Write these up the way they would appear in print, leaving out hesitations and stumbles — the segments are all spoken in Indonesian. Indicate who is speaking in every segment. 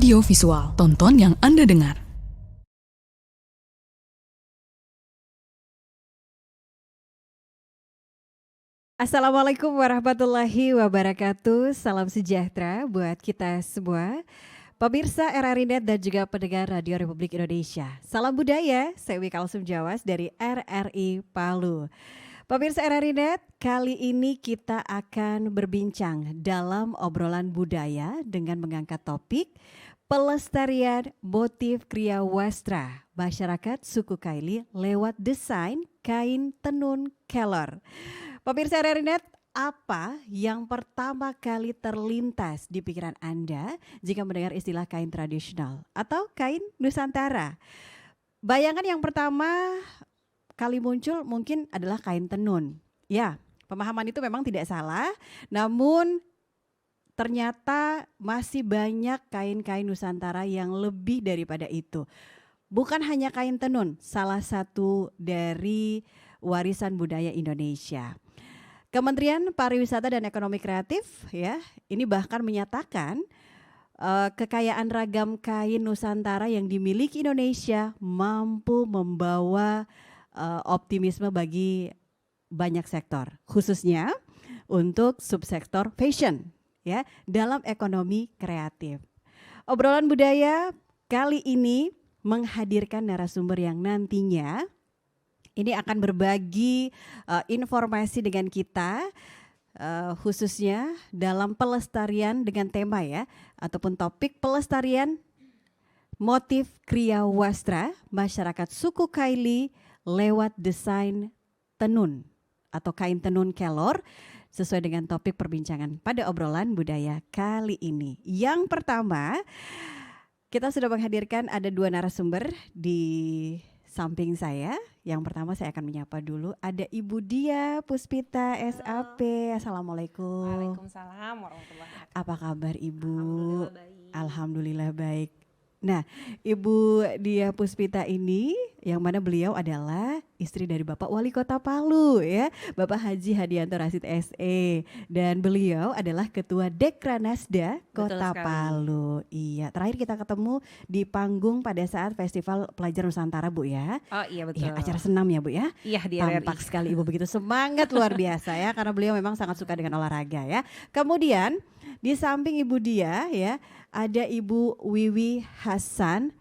Speaker 1: audio visual. Tonton yang Anda dengar.
Speaker 2: Assalamualaikum warahmatullahi wabarakatuh. Salam sejahtera buat kita semua. Pemirsa RRI Net dan juga pendengar Radio Republik Indonesia. Salam budaya, saya Wi Kalsum Jawas dari RRI Palu. Pemirsa RRI Net, kali ini kita akan berbincang dalam obrolan budaya dengan mengangkat topik pelestarian motif kriya wastra masyarakat suku Kaili lewat desain kain tenun kelor. Pemirsa RRI Net, apa yang pertama kali terlintas di pikiran Anda jika mendengar istilah kain tradisional atau kain Nusantara? Bayangan yang pertama kali muncul mungkin adalah kain tenun. Ya, pemahaman itu memang tidak salah, namun ternyata masih banyak kain-kain Nusantara yang lebih daripada itu. Bukan hanya kain tenun, salah satu dari warisan budaya Indonesia. Kementerian Pariwisata dan Ekonomi Kreatif ya, ini bahkan menyatakan kekayaan ragam kain Nusantara yang dimiliki Indonesia mampu membawa optimisme bagi banyak sektor, khususnya untuk subsektor fashion ya dalam ekonomi kreatif. Obrolan budaya kali ini menghadirkan narasumber yang nantinya ini akan berbagi informasi dengan kita khususnya dalam pelestarian dengan tema ya ataupun topik pelestarian motif kriya wastra masyarakat suku Kaili lewat desain tenun atau kain tenun kelor sesuai dengan topik perbincangan pada obrolan budaya kali ini. Yang pertama, kita sudah menghadirkan ada dua narasumber di samping saya. Yang pertama saya akan menyapa dulu ada Ibu Dia Puspita SAP. Assalamualaikum.
Speaker 3: Waalaikumsalam warahmatullahi wabarakatuh.
Speaker 2: Apa kabar Ibu?
Speaker 3: Alhamdulillah baik.
Speaker 2: Alhamdulillah baik. Nah, Ibu Dia Puspita ini yang mana beliau adalah istri dari Bapak Wali Kota Palu ya, Bapak Haji Hadianto Rasid SE, dan beliau adalah Ketua Dekranasda Kota Palu. Iya, terakhir kita ketemu di panggung pada saat Festival Pelajar Nusantara Bu ya.
Speaker 3: Oh iya betul.
Speaker 2: Ya, acara senam ya Bu ya.
Speaker 3: Iya di
Speaker 2: Tampak
Speaker 3: RRI.
Speaker 2: sekali Ibu begitu semangat luar biasa ya, karena beliau memang sangat suka dengan olahraga ya. Kemudian di samping Ibu Dia ya, ada Ibu Wiwi Hasan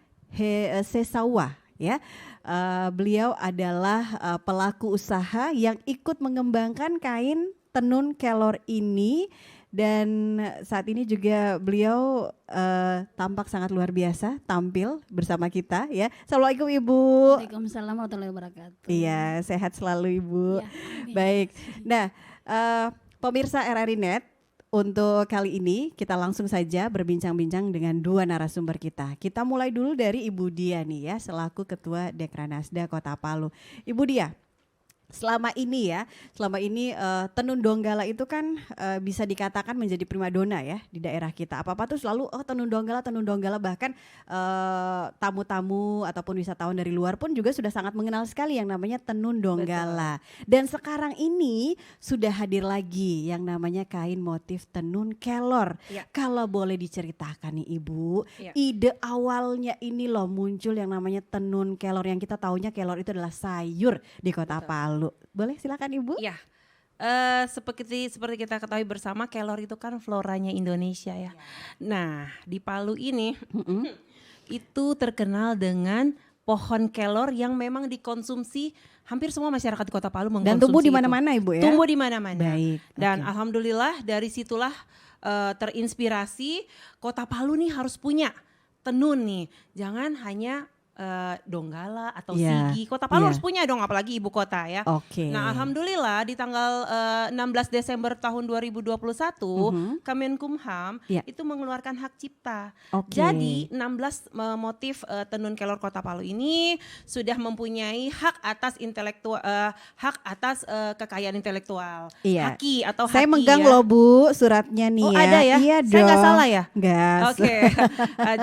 Speaker 2: Sesawa ya. Beliau adalah pelaku usaha yang ikut mengembangkan kain tenun kelor ini dan saat ini juga beliau tampak sangat luar biasa tampil bersama kita ya. Assalamualaikum Ibu.
Speaker 4: Waalaikumsalam warahmatullahi wabarakatuh.
Speaker 2: Iya, sehat selalu Ibu.
Speaker 4: Ya, amin.
Speaker 2: Baik. Nah, pemirsa RRI Net, untuk kali ini kita langsung saja berbincang-bincang dengan dua narasumber kita. Kita mulai dulu dari Ibu Dia nih ya, selaku Ketua Dekranasda Kota Palu. Ibu Dia, selama ini tenun donggala itu kan bisa dikatakan menjadi primadona ya di daerah kita. Apa-apa tuh selalu tenun donggala, bahkan tamu-tamu ataupun wisatawan dari luar pun juga sudah sangat mengenal sekali yang namanya tenun donggala. Betul. Dan sekarang ini sudah hadir lagi yang namanya kain motif tenun kelor. Ya. Kalau boleh diceritakan nih Ibu, ya, ide awalnya ini loh muncul yang namanya tenun kelor, yang kita taunya kelor itu adalah sayur di Kota Palu. Boleh silakan Ibu?
Speaker 3: Ya, seperti kita ketahui bersama, kelor itu kan floranya Indonesia ya. Nah di Palu ini itu terkenal dengan pohon kelor yang memang dikonsumsi hampir semua masyarakat di Kota Palu mengkonsumsi.
Speaker 2: Dan tumbuh di mana-mana Ibu ya?
Speaker 3: Tumbuh di mana-mana.
Speaker 2: Baik.
Speaker 3: Dan alhamdulillah dari situlah terinspirasi Kota Palu nih harus punya tenun nih. Jangan hanya donggala atau sigi. Kota Palu harus punya dong, apalagi ibu kota ya. Nah alhamdulillah di tanggal 16 Desember tahun 2021 Kemenkumham itu mengeluarkan hak cipta. Jadi 16 motif tenun kelor Kota Palu ini sudah mempunyai hak atas kekayaan intelektual.
Speaker 2: Iya.
Speaker 3: Haki atau haki.
Speaker 2: Saya megang loh Bu suratnya nih
Speaker 3: ya. Oh
Speaker 2: ya.
Speaker 3: ada ya?
Speaker 2: Iya
Speaker 3: Saya nggak salah ya?
Speaker 2: Nggak.
Speaker 3: Oke.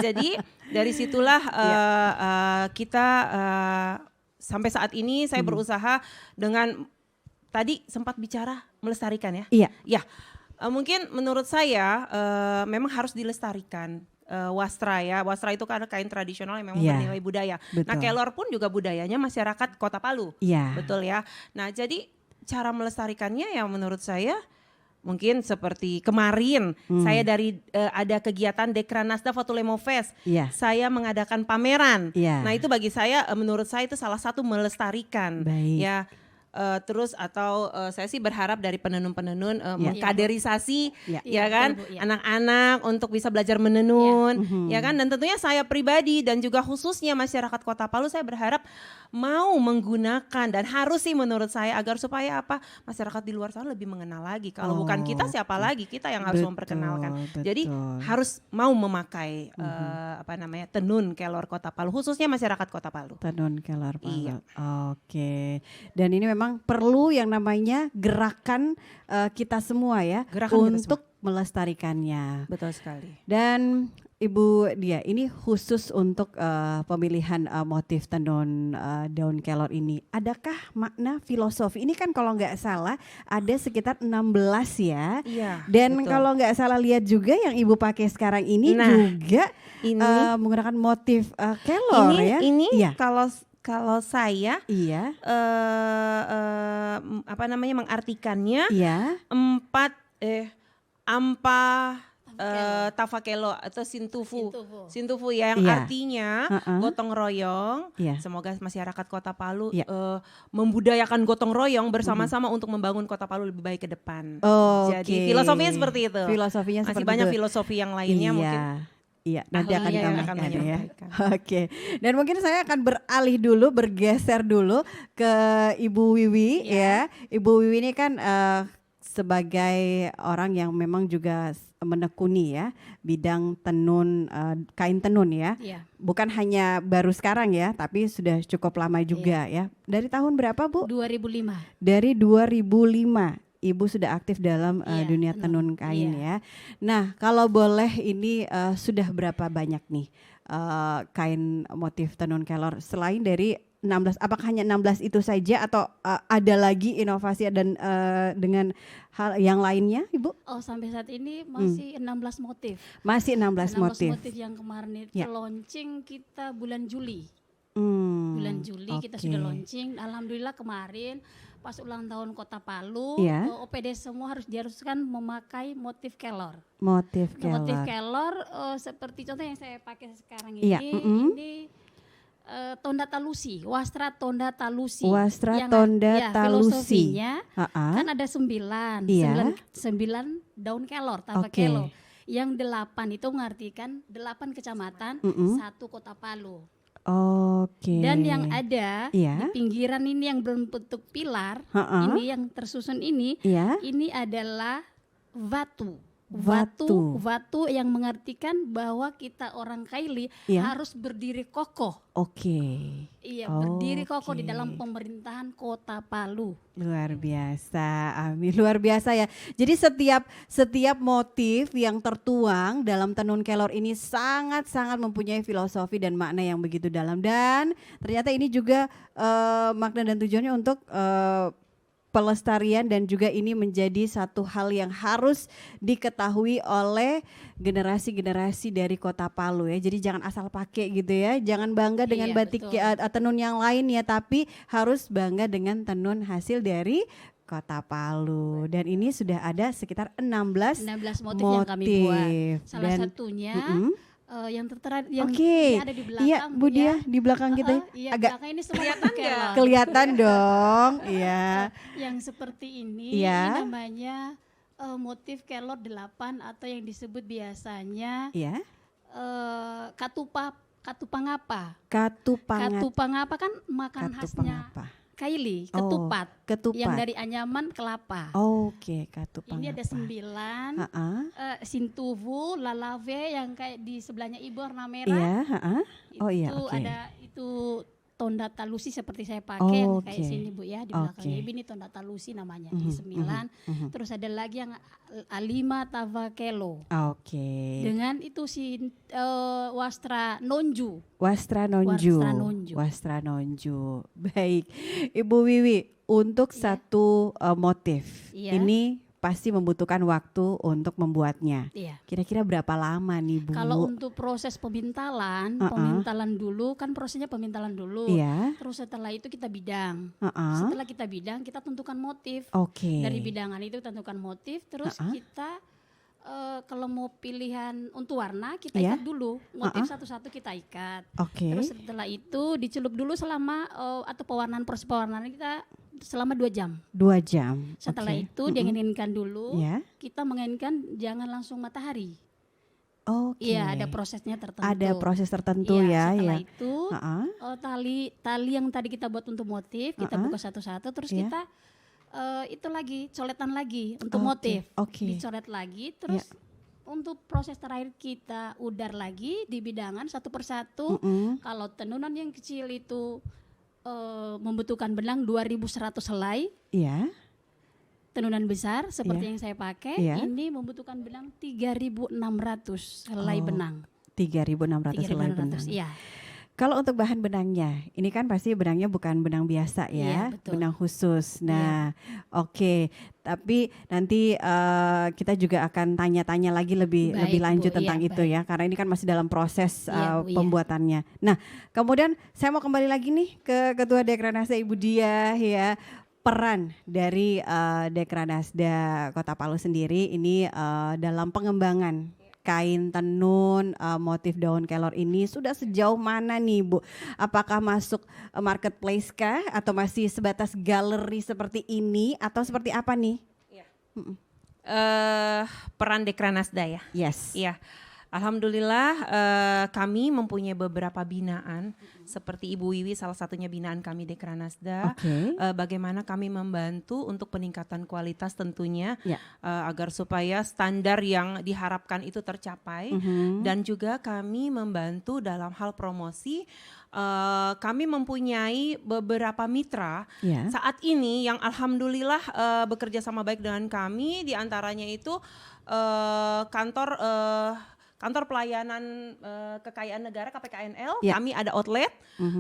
Speaker 3: Jadi dari situlah kita sampai saat ini saya berusaha dengan tadi sempat bicara melestarikan ya.
Speaker 2: Iya.
Speaker 3: Ya, mungkin menurut saya memang harus dilestarikan wastra ya. Wastra itu karena kain tradisional yang memang
Speaker 2: Iya,
Speaker 3: bernilai budaya.
Speaker 2: betul.
Speaker 3: Nah, kelor pun juga budayanya masyarakat Kota Palu.
Speaker 2: Iya.
Speaker 3: Betul ya. Nah, jadi cara melestarikannya ya menurut saya mungkin seperti kemarin saya dari ada kegiatan Dekranasda Fatulemo Fest.
Speaker 2: Iya.
Speaker 3: Saya mengadakan pameran.
Speaker 2: Iya.
Speaker 3: Nah, itu bagi saya menurut saya itu salah satu melestarikan.
Speaker 2: Baik.
Speaker 3: Ya. Terus atau saya sih berharap dari penenun-penenun
Speaker 2: Ya.
Speaker 3: mengkaderisasi
Speaker 2: Ya.
Speaker 3: ya kan
Speaker 4: betul, Bu, ya.
Speaker 3: anak-anak untuk bisa belajar menenun ya kan, dan tentunya saya pribadi dan juga khususnya masyarakat Kota Palu saya berharap mau menggunakan dan harus sih menurut saya agar supaya apa masyarakat di luar sana lebih mengenal lagi. Kalau bukan kita siapa lagi, kita yang harus
Speaker 2: Betul,
Speaker 3: memperkenalkan.
Speaker 2: betul.
Speaker 3: Jadi harus mau memakai tenun kelor Kota Palu khususnya masyarakat Kota Palu.
Speaker 2: Tenun kelor Palu.
Speaker 3: Iya.
Speaker 2: Oke. Dan ini memang perlu yang namanya gerakan kita semua ya
Speaker 3: Gerakan kita
Speaker 2: untuk melestarikannya.
Speaker 3: Betul sekali.
Speaker 2: Dan Ibu Dia, ini khusus untuk pemilihan motif tenun daun kelor ini. Adakah makna filosofi? Ini kan kalau nggak salah ada sekitar 16 ya.
Speaker 3: Iya.
Speaker 2: Dan
Speaker 3: betul.
Speaker 2: kalau nggak salah lihat juga yang Ibu pakai sekarang ini
Speaker 3: Nah,
Speaker 2: juga
Speaker 3: ini
Speaker 2: menggunakan motif kelor ya.
Speaker 3: ini
Speaker 2: Iya.
Speaker 3: kalau saya
Speaker 2: Iya.
Speaker 3: mengartikannya
Speaker 2: Iya.
Speaker 3: ampa tafakelo atau sintufu ya yang
Speaker 2: Iya.
Speaker 3: artinya
Speaker 2: Uh-uh.
Speaker 3: gotong royong.
Speaker 2: Iya.
Speaker 3: Semoga masyarakat Kota Palu
Speaker 2: Iya.
Speaker 3: membudayakan gotong royong bersama-sama untuk membangun Kota Palu lebih baik ke depan.
Speaker 2: Oke.
Speaker 3: Jadi filosofinya seperti itu.
Speaker 2: Filosofinya
Speaker 3: Masih
Speaker 2: seperti
Speaker 3: banyak
Speaker 2: itu.
Speaker 3: filosofi yang lainnya
Speaker 2: Iya.
Speaker 3: mungkin.
Speaker 2: Iya, nanti akan
Speaker 3: ahlinya yang akan
Speaker 2: ditambahkan ya.
Speaker 3: menyampaikan.
Speaker 2: Oke. Dan mungkin saya akan beralih dulu, bergeser dulu ke Ibu Wiwi ya. Ibu Wiwi ini kan sebagai orang yang memang juga menekuni ya bidang tenun, kain tenun ya.
Speaker 4: Iya.
Speaker 2: Bukan hanya baru sekarang ya, tapi sudah cukup lama juga ya. Dari tahun berapa Bu?
Speaker 4: 2005.
Speaker 2: Dari 2005 Ibu sudah aktif dalam
Speaker 4: Iya,
Speaker 2: dunia tenun kain ya. Nah, kalau boleh ini sudah berapa banyak nih kain motif tenun kelor selain dari 16? Apakah hanya 16 itu saja atau ada lagi inovasi dan dengan hal yang lainnya, Ibu?
Speaker 4: Oh, sampai saat ini masih 16 motif.
Speaker 2: Masih 16 motif.
Speaker 4: yang kemarin itu
Speaker 2: Ya.
Speaker 4: launching kita bulan Juli.
Speaker 2: Hmm,
Speaker 4: Bulan Juli kita
Speaker 2: oke.
Speaker 4: sudah launching. Alhamdulillah kemarin pas ulang tahun Kota Palu,
Speaker 2: Iya.
Speaker 4: OPD semua diharuskan memakai motif kelor.
Speaker 2: Motif
Speaker 4: Motif
Speaker 2: kelor.
Speaker 4: kelor seperti contoh yang saya pakai sekarang
Speaker 2: Iya,
Speaker 4: ini Tonda Talusi, Wastra Tonda Talusi.
Speaker 2: Wastra
Speaker 4: Yang
Speaker 2: Tonda
Speaker 4: ya,
Speaker 2: Talusi.
Speaker 4: filosofinya
Speaker 2: Ha-ha.
Speaker 4: kan ada 9,
Speaker 2: Iya.
Speaker 4: 9 daun kelor,
Speaker 2: Oke.
Speaker 4: kelor. Yang 8 itu mengartikan 8 kecamatan, 1 Kota Palu.
Speaker 2: Oke.
Speaker 4: Dan yang ada
Speaker 2: Iya.
Speaker 4: di pinggiran ini yang berbentuk pilar,
Speaker 2: Ha-ha.
Speaker 4: ini yang tersusun ini
Speaker 2: Iya.
Speaker 4: adalah Watu.
Speaker 2: Watu.
Speaker 4: Watu yang mengartikan bahwa kita orang Kaili
Speaker 2: Iya.
Speaker 4: harus berdiri kokoh.
Speaker 2: Oke.
Speaker 4: Iya, berdiri kokoh di
Speaker 2: Oke.
Speaker 4: dalam pemerintahan Kota Palu.
Speaker 2: Luar biasa, Amin. Luar biasa ya. Jadi setiap motif yang tertuang dalam tenun kelor ini sangat-sangat mempunyai filosofi dan makna yang begitu dalam. Dan ternyata ini juga makna dan tujuannya untuk pelestarian dan juga ini menjadi satu hal yang harus diketahui oleh generasi-generasi dari Kota Palu ya. Jadi jangan asal pakai gitu ya. Jangan bangga dengan
Speaker 4: Iya,
Speaker 2: batik
Speaker 4: betul.
Speaker 2: tenun yang lain ya, tapi harus bangga dengan tenun hasil dari Kota Palu. Dan ini sudah ada sekitar 16
Speaker 4: 16 motif yang kami buat. Salah
Speaker 2: Dan-
Speaker 4: satunya
Speaker 2: Mm-mm.
Speaker 4: yang tertera yang
Speaker 2: Oke.
Speaker 4: ada di belakang.
Speaker 2: Iya, Bu
Speaker 4: ya.
Speaker 2: Dia di belakang kita
Speaker 4: Iya,
Speaker 2: agak
Speaker 4: belakang ini semua
Speaker 3: Kelihatan
Speaker 4: motif
Speaker 3: nggak?
Speaker 4: kelor.
Speaker 2: kelihatan dong. Iya.
Speaker 4: Yang seperti ini,
Speaker 2: Iya.
Speaker 4: ini namanya motif kelor 8 atau yang disebut biasanya
Speaker 2: Iya.
Speaker 4: katupangapa.
Speaker 2: Katupangat.
Speaker 4: Katupangapa kan makan khasnya
Speaker 2: Katupangapa.
Speaker 4: Kaili,
Speaker 2: Oh,
Speaker 4: ketupat.
Speaker 2: ketupat.
Speaker 4: Yang dari anyaman kelapa.
Speaker 2: Oke, katupangapa.
Speaker 4: Ini ada 9.
Speaker 2: Ha-ha.
Speaker 4: Sintuvu, lalave yang kayak di sebelahnya ibu warna
Speaker 2: Iya,
Speaker 4: merah.
Speaker 2: ha-ha. Oh iya,
Speaker 4: Itu
Speaker 2: oke.
Speaker 4: ada itu Tonda Talusi seperti saya pakai yang kayak
Speaker 2: Oke.
Speaker 4: sini Bu ya di belakangnya.
Speaker 2: Oke.
Speaker 4: Ini Tonda Talusi namanya di 9. Terus ada lagi yang Alima Tavakelo.
Speaker 2: Oke.
Speaker 4: Dengan itu Wastra Nonju.
Speaker 2: Wastra Nonju.
Speaker 4: Wastra Nonju.
Speaker 2: Wastra Nonju. Baik. Ibu Wiwi, untuk satu motif.
Speaker 4: Iya.
Speaker 2: Ini pasti membutuhkan waktu untuk membuatnya.
Speaker 4: Iya.
Speaker 2: Kira-kira berapa lama nih Bu?
Speaker 4: Kalau untuk proses pemintalan, pemintalan dulu kan prosesnya pemintalan dulu.
Speaker 2: Iya.
Speaker 4: Terus setelah itu kita bidang.
Speaker 2: Uh-uh.
Speaker 4: Setelah kita bidang, kita tentukan motif.
Speaker 2: Oke.
Speaker 4: Dari bidangan itu tentukan motif, terus kita kalau mau pilihan untuk warna kita
Speaker 2: Iya.
Speaker 4: ikat dulu. Motif satu-satu kita ikat.
Speaker 2: Oke.
Speaker 4: Terus setelah itu dicelup dulu selama atau proses pewarnaan kita selama 2 jam.
Speaker 2: 2 jam.
Speaker 4: Setelah
Speaker 2: Oke.
Speaker 4: itu dinginkan dulu.
Speaker 2: Ya.
Speaker 4: Kita menginginkan jangan langsung matahari.
Speaker 2: Oke.
Speaker 4: Iya, ada prosesnya tertentu.
Speaker 2: Ada proses tertentu
Speaker 4: Iya,
Speaker 2: ya.
Speaker 4: setelah
Speaker 2: Ya.
Speaker 4: itu tali yang tadi kita buat untuk motif kita buka satu-satu, terus
Speaker 2: Iya.
Speaker 4: kita itu lagi coletan lagi untuk
Speaker 2: Oke,
Speaker 4: motif.
Speaker 2: oke.
Speaker 4: Dicoret lagi, terus untuk proses terakhir kita udar lagi di bidangan satu persatu. Kalau tenunan yang kecil itu membutuhkan benang 2.100 helai.
Speaker 2: Iya.
Speaker 4: Tenunan besar seperti
Speaker 2: Iya.
Speaker 4: yang saya pakai
Speaker 2: Iya.
Speaker 4: ini membutuhkan benang 3.600 helai benang.
Speaker 2: 3.600 helai benang.
Speaker 4: Iya.
Speaker 2: Kalau untuk bahan benangnya, ini kan pasti benangnya bukan benang biasa ya,
Speaker 4: Iya, betul.
Speaker 2: benang khusus. Nah, oke. Tapi nanti kita juga akan tanya-tanya lagi lebih
Speaker 4: Baik,
Speaker 2: lebih lanjut
Speaker 4: Bu.
Speaker 2: tentang
Speaker 4: Iya,
Speaker 2: itu ya, karena ini kan masih dalam proses
Speaker 4: Iya, Bu, iya.
Speaker 2: pembuatannya. Nah, kemudian saya mau kembali lagi nih ke Ketua Dekranasda Ibu Diah ya. Peran dari Dekranasda Kota Palu sendiri ini dalam pengembangan kain tenun motif daun kelor ini sudah sejauh mana nih Bu? Apakah masuk marketplace kah atau masih sebatas galeri seperti ini atau seperti apa nih?
Speaker 3: Peran Dekranasda ya.
Speaker 2: Yes.
Speaker 3: Iya. Alhamdulillah kami mempunyai beberapa binaan seperti Ibu Wiwi salah satunya binaan kami Dekranasda.
Speaker 2: Oke.
Speaker 3: Bagaimana kami membantu untuk peningkatan kualitas tentunya
Speaker 2: Ya.
Speaker 3: agar supaya standar yang diharapkan itu tercapai dan juga kami membantu dalam hal promosi. Kami mempunyai beberapa mitra
Speaker 2: Ya.
Speaker 3: saat ini yang alhamdulillah bekerja sama baik dengan kami, diantaranya itu kantor pelayanan kekayaan negara KPKNL,
Speaker 2: Ya.
Speaker 3: kami ada outlet,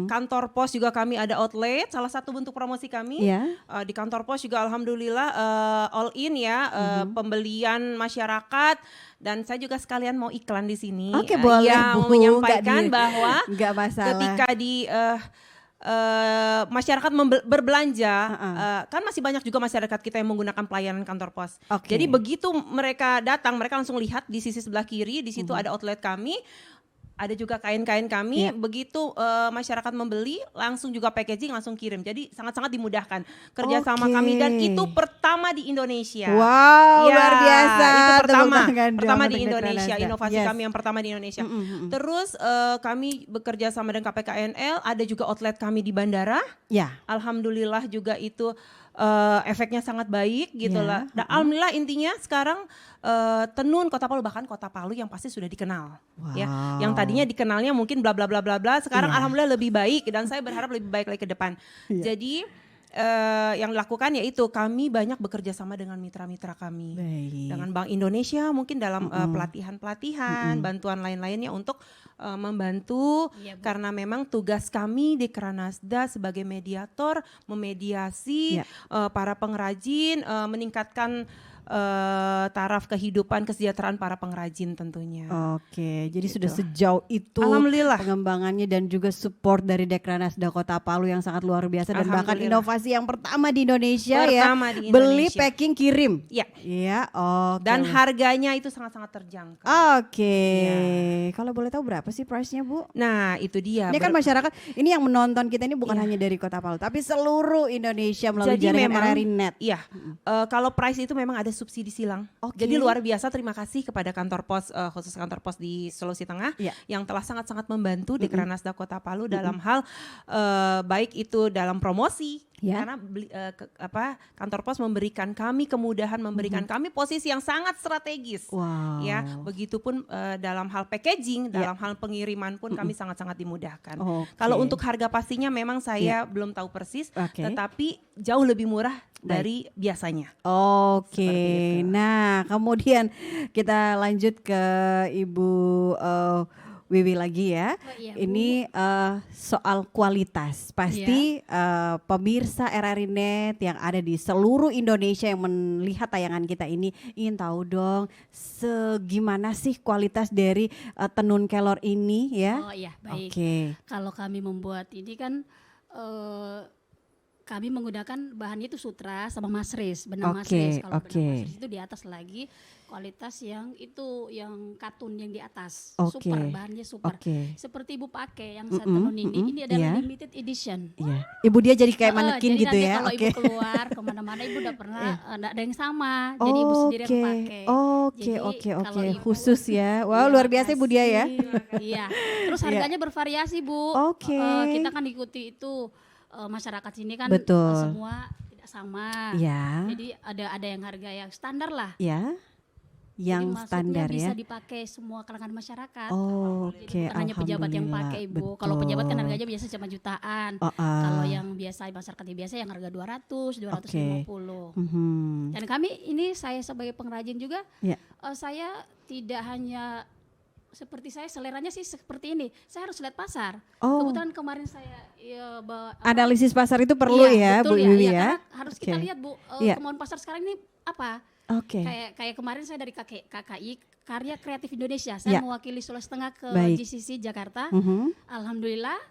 Speaker 3: kantor pos juga kami ada outlet, salah satu bentuk promosi kami.
Speaker 2: Ya.
Speaker 3: Di kantor pos juga alhamdulillah all in ya, pembelian masyarakat, dan saya juga sekalian mau iklan di sini.
Speaker 2: Oke, boleh,
Speaker 3: Ya,
Speaker 2: Bu.
Speaker 3: mau menyampaikan bahwa
Speaker 2: Nggak masalah.
Speaker 3: ketika di masyarakat berbelanja, kan masih banyak juga masyarakat kita yang menggunakan pelayanan kantor pos.
Speaker 2: Oke.
Speaker 3: Jadi begitu mereka datang, mereka langsung lihat di sisi sebelah kiri, di situ ada outlet kami, ada juga kain-kain kami.
Speaker 2: Ya.
Speaker 3: Begitu masyarakat membeli, langsung juga packaging, langsung kirim. Jadi sangat-sangat dimudahkan kerjasama
Speaker 2: Oke.
Speaker 3: kami, dan itu pertama di Indonesia.
Speaker 2: Wow,
Speaker 3: Ya,
Speaker 2: luar biasa.
Speaker 3: itu
Speaker 2: Tepuk
Speaker 3: pertama
Speaker 2: tangan dong
Speaker 3: di
Speaker 2: untuk
Speaker 3: Indonesia,
Speaker 2: Dekranasda.
Speaker 3: inovasi
Speaker 2: Yes.
Speaker 3: kami yang pertama di Indonesia. Terus kami bekerja sama dengan KPKNL, ada juga outlet kami di bandara.
Speaker 2: Ya.
Speaker 3: Alhamdulillah juga itu efeknya sangat baik gitu
Speaker 2: Ya,
Speaker 3: lah. Dan alhamdulillah intinya sekarang tenun Kota Palu, bahkan Kota Palu yang pasti sudah dikenal. Ya,
Speaker 2: Wow.
Speaker 3: yang tadinya dikenalnya mungkin bla bla bla bla bla, sekarang
Speaker 2: Iya.
Speaker 3: alhamdulillah lebih baik, dan saya berharap lebih baik lagi ke depan.
Speaker 2: Iya.
Speaker 3: Jadi yang dilakukan yaitu kami banyak bekerja sama dengan mitra-mitra kami.
Speaker 2: Baik.
Speaker 3: Dengan Bank Indonesia mungkin dalam pelatihan-pelatihan, bantuan lain-lainnya untuk membantu.
Speaker 4: Iya, Bu.
Speaker 3: Karena memang tugas kami di Dekranasda sebagai mediator, memediasi
Speaker 2: Ya.
Speaker 3: para pengrajin, meningkatkan taraf kehidupan kesejahteraan para pengrajin tentunya.
Speaker 2: Oke, jadi
Speaker 3: Gitu.
Speaker 2: sudah sejauh itu
Speaker 3: Alhamdulillah.
Speaker 2: pengembangannya dan juga support dari Dekranasda Kota Palu yang sangat luar biasa, dan bahkan
Speaker 3: Alhamdulillah.
Speaker 2: inovasi yang pertama di Indonesia
Speaker 3: Pertama
Speaker 2: ya.
Speaker 3: di
Speaker 2: Beli,
Speaker 3: Indonesia.
Speaker 2: packing, kirim.
Speaker 3: Ya.
Speaker 2: Iya, oke.
Speaker 3: Dan harganya itu sangat-sangat terjangkau.
Speaker 2: Oke. Kalau boleh tahu berapa sih price-nya, Bu?
Speaker 3: Nah, itu dia.
Speaker 2: Ini kan masyarakat, ini yang menonton kita ini bukan hanya dari Kota Palu, tapi seluruh Indonesia melalui
Speaker 3: Jadi
Speaker 2: jaringan
Speaker 3: memang-
Speaker 2: RRI Net.
Speaker 3: Iya, kalau price itu memang ada subsidi silang.
Speaker 2: Oke.
Speaker 3: Jadi luar biasa, terima kasih kepada kantor pos, khusus kantor pos di Sulawesi Tengah
Speaker 2: Iya.
Speaker 3: yang telah sangat-sangat membantu Dekranasda Kota Palu dalam hal baik itu dalam promosi.
Speaker 2: Ya.
Speaker 3: Karena kantor pos memberikan kami kemudahan, memberikan kami posisi yang sangat strategis.
Speaker 2: Wow.
Speaker 3: Ya, begitupun dalam hal packaging, dalam hal pengiriman pun kami sangat-sangat dimudahkan.
Speaker 2: Oke.
Speaker 3: Kalau untuk harga pastinya memang saya belum tahu persis,
Speaker 2: Oke.
Speaker 3: tetapi jauh lebih murah dari biasanya.
Speaker 2: Oke,
Speaker 3: Seperti itu.
Speaker 2: nah kemudian kita lanjut ke Ibu Wiwi lagi ya.
Speaker 4: iya, Bu.
Speaker 2: Ini soal kualitas. Pasti pemirsa RRI Net yang ada di seluruh Indonesia yang melihat tayangan kita ini ingin tahu dong segimana sih kualitas dari tenun kelor ini ya.
Speaker 4: Oh iya, baik.
Speaker 2: Oke.
Speaker 4: Kalau kami membuat ini kan kami menggunakan bahannya itu sutra sama masris, benang masris. Kalau benang masris itu di atas lagi kualitas yang itu yang katun yang di atas. Super, bahannya super. Seperti Ibu pakai yang saya tenun ini adalah limited edition.
Speaker 2: Iya. Ibu dia jadi kayak manekin
Speaker 4: jadi
Speaker 2: gitu
Speaker 4: nanti
Speaker 2: ya.
Speaker 4: Kalau Ibu keluar kemana-mana Ibu udah pernah ada yang sama. Jadi Ibu sendiri yang pakai.
Speaker 2: Oke. Khusus ya. Wow, luar biasa Ibu dia ya.
Speaker 4: Iya. Terus harganya bervariasi Bu. Kita kan ikuti itu. Masyarakat sini kan semua tidak sama. Jadi ada yang harga yang standar lah.
Speaker 2: Ya. Yang
Speaker 4: jadi
Speaker 2: standar
Speaker 4: bisa
Speaker 2: ya.
Speaker 4: dipakai semua kalangan masyarakat.
Speaker 2: Bukan
Speaker 4: hanya pejabat yang pakai Ibu. Kalau pejabat kan harganya biasa cuma jutaan. Kalau yang biasa masyarakat yang biasa yang harga 200, 250. Dan kami ini saya sebagai pengrajin juga saya tidak hanya seperti saya seleranya sih seperti ini. Saya harus lihat pasar. Kebetulan kemarin saya bawa
Speaker 2: analisis pasar itu perlu ya,
Speaker 4: betul
Speaker 2: Bu Wiwi ya.
Speaker 4: Harus kita lihat Bu kemauan pasar sekarang ini apa. Kayak kemarin saya dari KKI Karya Kreatif Indonesia. Saya mewakili Sulawesi Tengah ke GCC Jakarta. Alhamdulillah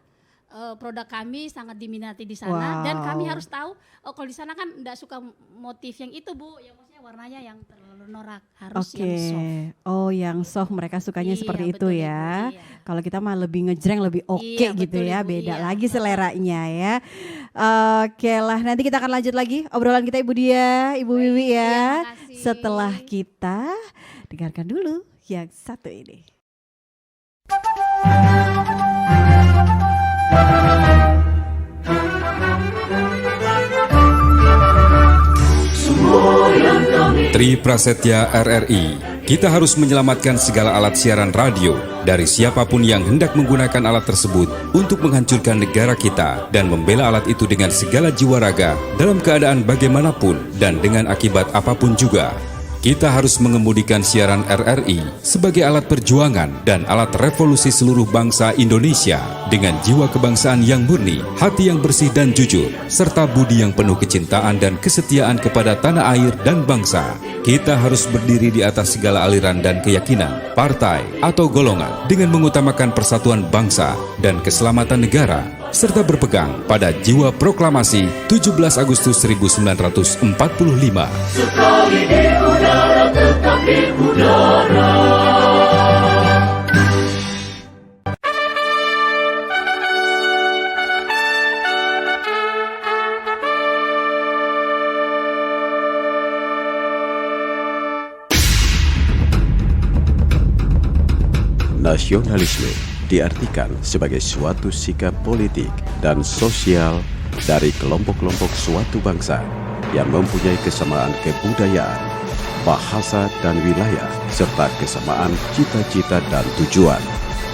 Speaker 4: produk kami sangat diminati di sana dan kami harus tahu kalau di sana kan enggak suka motif yang itu Bu, yang maksudnya warnanya yang terlalu norak, harus yang soft.
Speaker 2: Yang soft mereka sukanya seperti itu ya. Kalau kita mah lebih ngejreng, lebih gitu ya, Ibu, beda lagi seleranya ya. Oke lah, nanti kita akan lanjut lagi obrolan kita Ibu dia, Ibu Wiwi ya. Setelah kita dengarkan dulu yang satu ini.
Speaker 5: Tri Prasetya RRI, kita harus menyelamatkan segala alat siaran radio dari siapapun yang hendak menggunakan alat tersebut untuk menghancurkan negara kita dan membela alat itu dengan segala jiwa raga dalam keadaan bagaimanapun dan dengan akibat apapun juga. Kita harus mengemudikan siaran RRI sebagai alat perjuangan dan alat revolusi seluruh bangsa Indonesia dengan jiwa kebangsaan yang murni, hati yang bersih dan jujur, serta budi yang penuh kecintaan dan kesetiaan kepada tanah air dan bangsa. Kita harus berdiri di atas segala aliran dan keyakinan, partai atau golongan dengan mengutamakan persatuan bangsa dan keselamatan negara, serta berpegang pada jiwa proklamasi 17 Agustus 1945.
Speaker 6: Sekali di udara, tetap di udara.
Speaker 7: Nasionalisme diartikan sebagai suatu sikap politik dan sosial dari kelompok-kelompok suatu bangsa yang mempunyai kesamaan kebudayaan, bahasa dan wilayah, serta kesamaan cita-cita dan tujuan.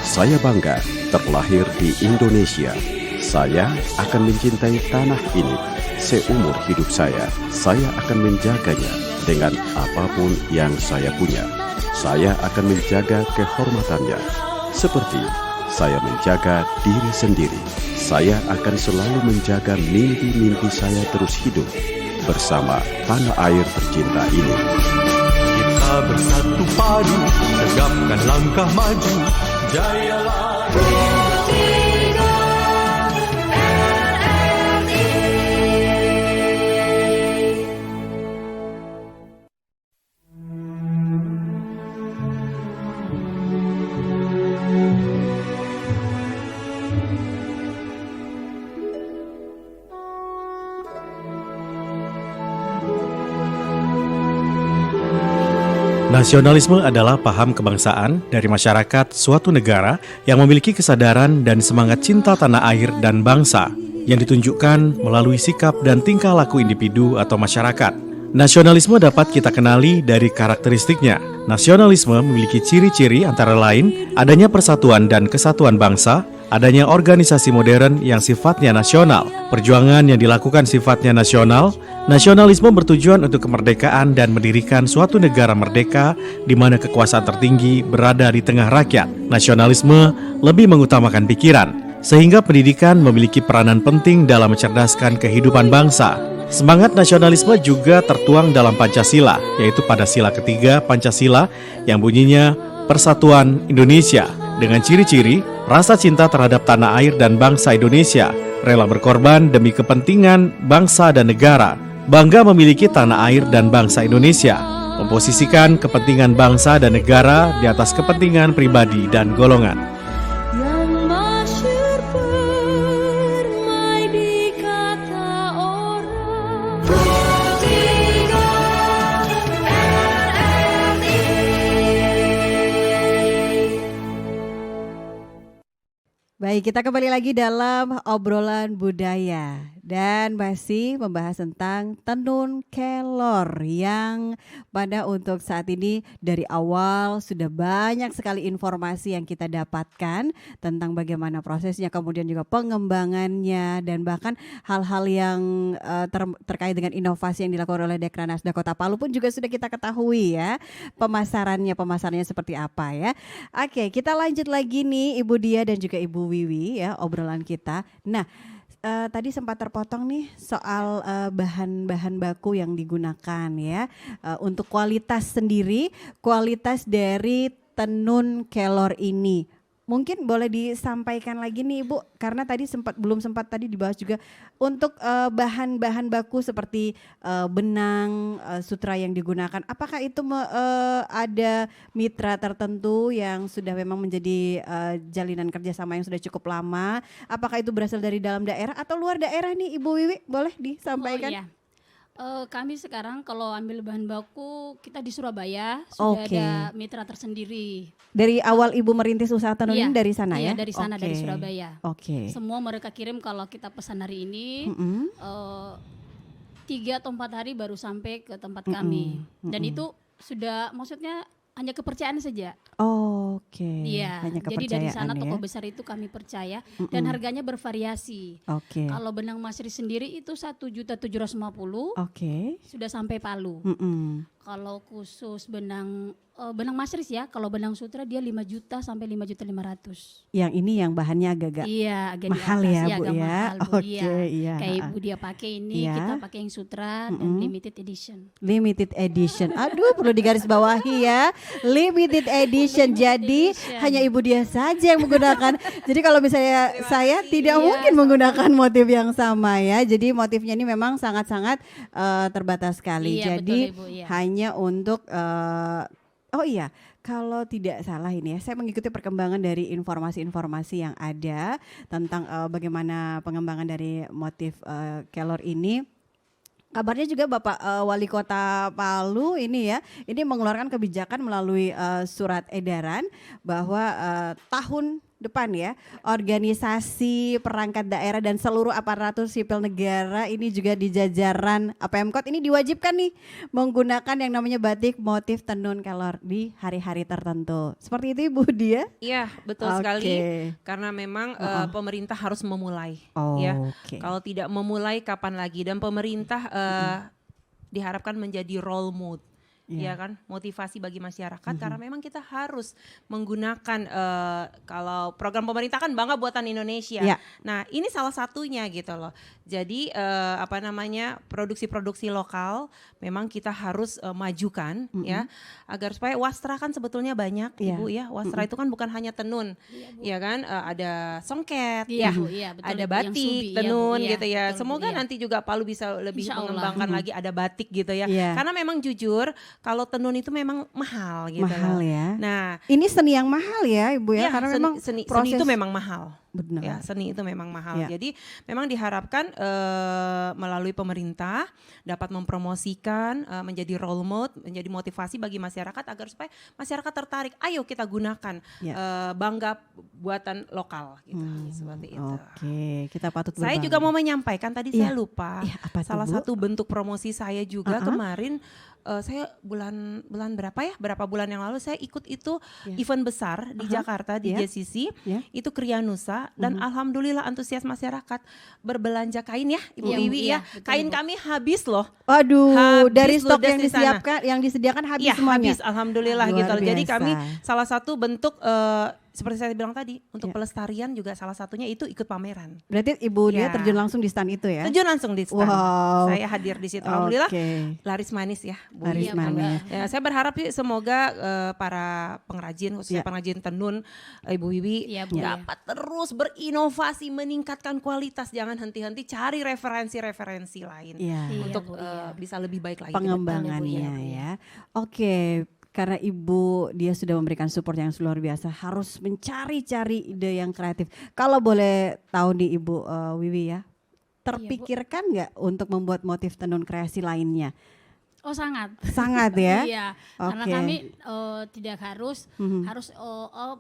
Speaker 7: Saya bangga terlahir di Indonesia. Saya akan mencintai tanah ini seumur hidup saya. Saya akan menjaganya dengan apapun yang saya punya. Saya akan menjaga kehormatannya seperti saya menjaga diri sendiri. Saya akan selalu menjaga mimpi-mimpi saya terus hidup bersama tanah air tercinta ini.
Speaker 6: Kita bersatu padu, tegapkan langkah maju, jayalah.
Speaker 8: Nasionalisme adalah paham kebangsaan dari masyarakat suatu negara yang memiliki kesadaran dan semangat cinta tanah air dan bangsa yang ditunjukkan melalui sikap dan tingkah laku individu atau masyarakat. Nasionalisme dapat kita kenali dari karakteristiknya. Nasionalisme memiliki ciri-ciri antara lain adanya persatuan dan kesatuan bangsa, adanya organisasi modern yang sifatnya nasional. Perjuangan yang dilakukan sifatnya nasional, nasionalisme bertujuan untuk kemerdekaan dan mendirikan suatu negara merdeka di mana kekuasaan tertinggi berada di tengah rakyat. Nasionalisme lebih mengutamakan pikiran, sehingga pendidikan memiliki peranan penting dalam mencerdaskan kehidupan bangsa. Semangat nasionalisme juga tertuang dalam Pancasila, yaitu pada sila ketiga Pancasila yang bunyinya Persatuan Indonesia, dengan ciri-ciri rasa cinta terhadap tanah air dan bangsa Indonesia, rela berkorban demi kepentingan bangsa dan negara, bangga memiliki tanah air dan bangsa Indonesia, memposisikan kepentingan bangsa dan negara di atas kepentingan pribadi dan golongan.
Speaker 2: Baik, kita kembali lagi dalam obrolan budaya dan masih membahas tentang tenun kelor yang pada untuk saat ini dari awal sudah banyak sekali informasi yang kita dapatkan tentang bagaimana prosesnya, kemudian juga pengembangannya dan bahkan hal-hal yang terkait dengan inovasi yang dilakukan oleh Dekranasda Kota Palu pun juga sudah kita ketahui ya, pemasarannya seperti apa ya. Oke, kita lanjut lagi nih Ibu Dia dan juga Ibu Wiwi ya obrolan kita. Nah, tadi sempat terpotong nih soal bahan-bahan baku yang digunakan ya. Untuk kualitas sendiri, kualitas dari tenun kelor ini. Mungkin boleh disampaikan lagi nih Ibu, karena tadi belum sempat tadi dibahas juga untuk bahan-bahan baku seperti benang, sutra yang digunakan. Apakah itu ada mitra tertentu yang sudah memang menjadi jalinan kerjasama yang sudah cukup lama? Apakah itu berasal dari dalam daerah atau luar daerah nih Ibu Wiwi? Boleh disampaikan?
Speaker 4: Oh, iya. Kami sekarang kalau ambil bahan baku kita di Surabaya sudah ada mitra tersendiri.
Speaker 2: Dari awal Ibu merintis usaha tenun ini dari sana ya?
Speaker 4: Iya, dari sana, dari Surabaya.
Speaker 2: Semua
Speaker 4: mereka kirim kalau kita pesan hari ini 3 atau 4 hari baru sampai ke tempat kami. Dan itu sudah maksudnya hanya kepercayaan saja. Iya,
Speaker 2: hanya kepercayaan.
Speaker 4: Jadi dari sana toko besar itu kami percaya dan harganya bervariasi. Kalau benang masri sendiri itu 1.750.000. Sudah sampai Palu. Kalau khusus benang masris ya, kalau benang sutra dia 5 juta sampai 5.500.000.
Speaker 2: Yang ini yang bahannya agak
Speaker 4: agak
Speaker 2: mahal
Speaker 4: di atas,
Speaker 2: ya Bu
Speaker 4: agak
Speaker 2: ya.
Speaker 4: Mahal, Bu.
Speaker 2: Iya.
Speaker 4: Kayak Ibu dia pakai ini, kita pakai yang sutra dan limited edition.
Speaker 2: Limited edition. Aduh, perlu digarisbawahi ya. Limited edition. Jadi hanya Ibu dia saja yang menggunakan. Jadi kalau misalnya saya tidak mungkin menggunakan motif yang sama ya. Jadi motifnya ini memang sangat-sangat terbatas sekali. Jadi
Speaker 4: betul, Ibu,
Speaker 2: hanya untuk kalau tidak salah ini ya, saya mengikuti perkembangan dari informasi-informasi yang ada tentang bagaimana pengembangan dari motif kelor ini. Kabarnya juga Bapak Wali Kota Palu ini mengeluarkan kebijakan melalui surat edaran bahwa tahun depan ya, organisasi perangkat daerah dan seluruh aparatur sipil negara ini juga di jajaran Pemkot ini diwajibkan nih menggunakan yang namanya batik motif tenun kelor di hari-hari tertentu. Seperti itu Ibu Dia?
Speaker 3: Iya, betul sekali. Karena memang pemerintah harus memulai ya. Kalau tidak memulai kapan lagi, dan pemerintah diharapkan menjadi role model. Ya kan, motivasi bagi masyarakat karena memang kita harus menggunakan kalau program pemerintah kan Bangga Buatan Indonesia. Nah, ini salah satunya gitu loh. Jadi produksi-produksi lokal memang kita harus majukan ya, agar supaya wastra kan sebetulnya banyak Ibu ya. Wastra itu kan bukan hanya tenun. Ya kan, ada songket betul, ada batik, tenun gitu ya. Semoga nanti juga Palu bisa lebih mengembangkan lagi ada batik gitu ya. Karena memang jujur kalau tenun itu memang mahal gitu.
Speaker 2: Mahal ya.
Speaker 3: Nah,
Speaker 2: ini seni yang mahal ya Ibu ya, karena memang
Speaker 3: seni itu memang mahal.
Speaker 2: Benar.
Speaker 3: Ya, seni itu memang mahal. Jadi memang diharapkan melalui pemerintah dapat mempromosikan, menjadi role model, menjadi motivasi bagi masyarakat agar supaya masyarakat tertarik. Ayo kita gunakan bangga buatan lokal gitu. Seperti itu.
Speaker 2: Kita patut
Speaker 3: Saya juga mau menyampaikan tadi saya lupa. Salah
Speaker 2: Bu?
Speaker 3: satu bentuk promosi saya juga kemarin saya berapa bulan yang lalu saya ikut itu event besar di Jakarta di JCC. Itu Kriya Nusa kita dan alhamdulillah antusias masyarakat berbelanja kain ya Ibu Wiwi ya.
Speaker 4: betul,
Speaker 3: Kain
Speaker 4: Ibu.
Speaker 3: kami habis loh.
Speaker 2: Aduh,
Speaker 3: Habis
Speaker 2: dari stok
Speaker 3: ludes
Speaker 2: yang
Speaker 3: di sana.
Speaker 2: disediakan habis
Speaker 3: Iya
Speaker 2: semuanya.
Speaker 3: habis alhamdulillah
Speaker 2: Luar
Speaker 3: gitu. Jadi
Speaker 2: biasa.
Speaker 3: kami salah satu bentuk seperti saya bilang tadi untuk pelestarian juga salah satunya itu ikut pameran.
Speaker 2: Berarti Ibu dia
Speaker 3: Ya.
Speaker 2: terjun langsung di stand itu ya?
Speaker 3: Terjun langsung di stand.
Speaker 2: Wow.
Speaker 3: Saya hadir di situ. Alhamdulillah
Speaker 2: Oke.
Speaker 3: laris manis ya. Bu.
Speaker 2: Laris
Speaker 4: Iya,
Speaker 2: manis.
Speaker 3: Ya, saya berharap sih semoga para pengrajin khususnya
Speaker 2: Ya.
Speaker 3: pengrajin tenun Ibu Wiwi
Speaker 4: Iya, Bu.
Speaker 3: dapat terus berinovasi meningkatkan kualitas, jangan henti-henti cari referensi-referensi lain
Speaker 2: Iya.
Speaker 3: untuk
Speaker 4: Iya, Bu,
Speaker 3: bisa lebih baik lagi ke depan.
Speaker 2: Pengembangannya ya. Oke, karena Ibu dia sudah memberikan support yang luar biasa, harus mencari-cari ide yang kreatif. Kalau boleh tahu nih Ibu Wiwi ya, terpikirkan nggak untuk membuat motif tenun kreasi lainnya?
Speaker 4: Oh sangat.
Speaker 2: Sangat ya.
Speaker 4: Iya, karena
Speaker 2: Oke.
Speaker 4: kami tidak harus
Speaker 2: Mhm.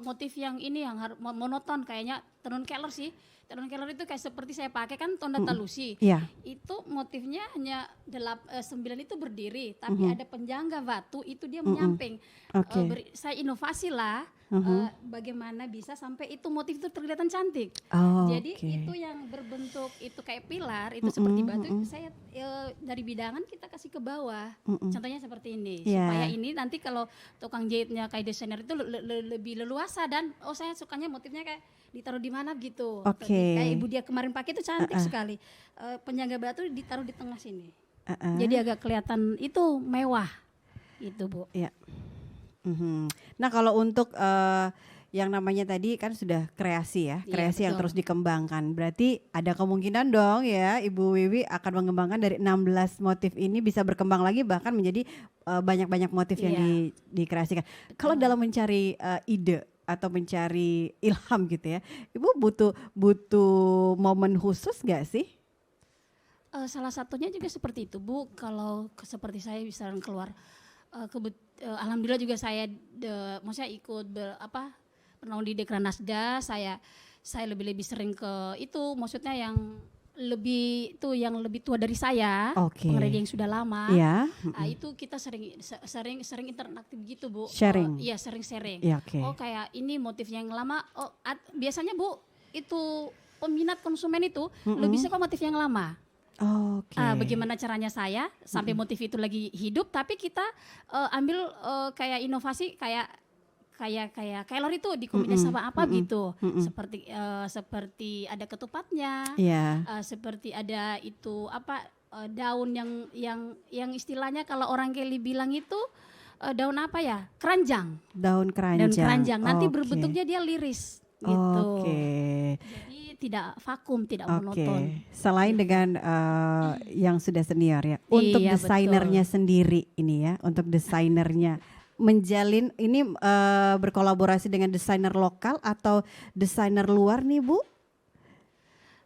Speaker 4: motif yang ini yang harus monoton kayaknya tenun keler sih. Tenun keler itu kayak seperti saya pakai kan tonda talusi.
Speaker 2: Iya.
Speaker 4: Itu motifnya hanya 9 itu berdiri, tapi ada penjangga batu itu dia menyamping.
Speaker 2: Oke.
Speaker 4: Saya inovasi lah bagaimana bisa sampai itu motif itu terkelihatan cantik.
Speaker 2: Oh,
Speaker 4: Jadi
Speaker 2: oke.
Speaker 4: itu yang berbentuk itu kayak pilar itu seperti batu itu saya dari bidangan kita kasih ke bawah. Contohnya seperti ini
Speaker 2: Iya.
Speaker 4: supaya ini nanti kalau tukang jahitnya kayak desainer itu lebih leluasa dan saya sukanya motifnya kayak ditaruh di mana gitu.
Speaker 2: Oke.
Speaker 4: Kayak ibu dia kemarin pakai itu cantik sekali. Penyangga batu ditaruh di tengah sini. Jadi agak kelihatan itu mewah. Itu Bu.
Speaker 2: Iya. Mhm. Nah kalau untuk yang namanya tadi kan sudah kreasi ya,
Speaker 4: Iya,
Speaker 2: kreasi yang
Speaker 4: betul.
Speaker 2: terus dikembangkan. Berarti ada kemungkinan dong ya Ibu Wiwi akan mengembangkan dari 16 motif ini bisa berkembang lagi bahkan menjadi banyak-banyak motif yang
Speaker 4: Iya.
Speaker 2: dikreasikan. Kalau dalam mencari ide atau mencari ilham gitu ya, Ibu butuh momen khusus gak sih?
Speaker 4: Salah satunya juga seperti itu Bu. Kalau seperti saya bisa keluar, alhamdulillah juga saya maksudnya ikut penaung di Dekranasda. Saya lebih sering ke itu, maksudnya yang lebih tua dari saya,
Speaker 2: Oke.
Speaker 4: pengrajin yang sudah lama.
Speaker 2: Iya.
Speaker 4: Itu kita sering interaktif gitu Bu.
Speaker 2: Sharing.
Speaker 4: Iya sering sharing.
Speaker 2: Iya, oke.
Speaker 4: Oh kayak ini motif yang lama. Biasanya Bu itu peminat konsumen itu lebih suka motif yang lama.
Speaker 2: Oke.
Speaker 4: Bagaimana caranya saya sampai motif itu lagi hidup, tapi kita ambil kayak inovasi kayak keler itu dikombinasi sama apa gitu, seperti ada ketupatnya,
Speaker 2: Iya.
Speaker 4: seperti ada itu daun yang istilahnya kalau orang Kelly bilang itu daun apa ya, keranjang,
Speaker 2: Daun keranjang.
Speaker 4: daun keranjang. Nanti
Speaker 2: Oke.
Speaker 4: berbentuknya dia liris gitu.
Speaker 2: Oke.
Speaker 4: Jadi tidak vakum, tidak
Speaker 2: Oke.
Speaker 4: monoton.
Speaker 2: Selain dengan yang sudah senior ya, untuk
Speaker 4: Iya,
Speaker 2: desainernya sendiri ini ya, untuk desainernya menjalin ini berkolaborasi dengan desainer lokal atau desainer luar nih Bu?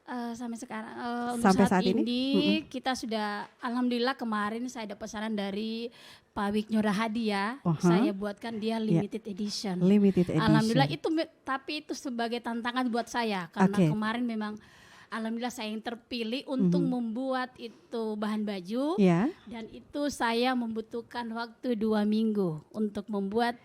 Speaker 4: Sampai sekarang untuk
Speaker 2: Sampai
Speaker 4: saat
Speaker 2: saat ini?
Speaker 4: ini kita sudah alhamdulillah kemarin saya dapat saran dari Pak Wiknyo Rahadi ya. Saya buatkan dia limited edition.
Speaker 2: Limited edition.
Speaker 4: Alhamdulillah itu tapi itu sebagai tantangan buat saya karena
Speaker 2: Oke.
Speaker 4: kemarin memang alhamdulillah saya yang terpilih untuk membuat itu bahan baju
Speaker 2: Ya.
Speaker 4: dan itu saya membutuhkan waktu 2 minggu untuk membuat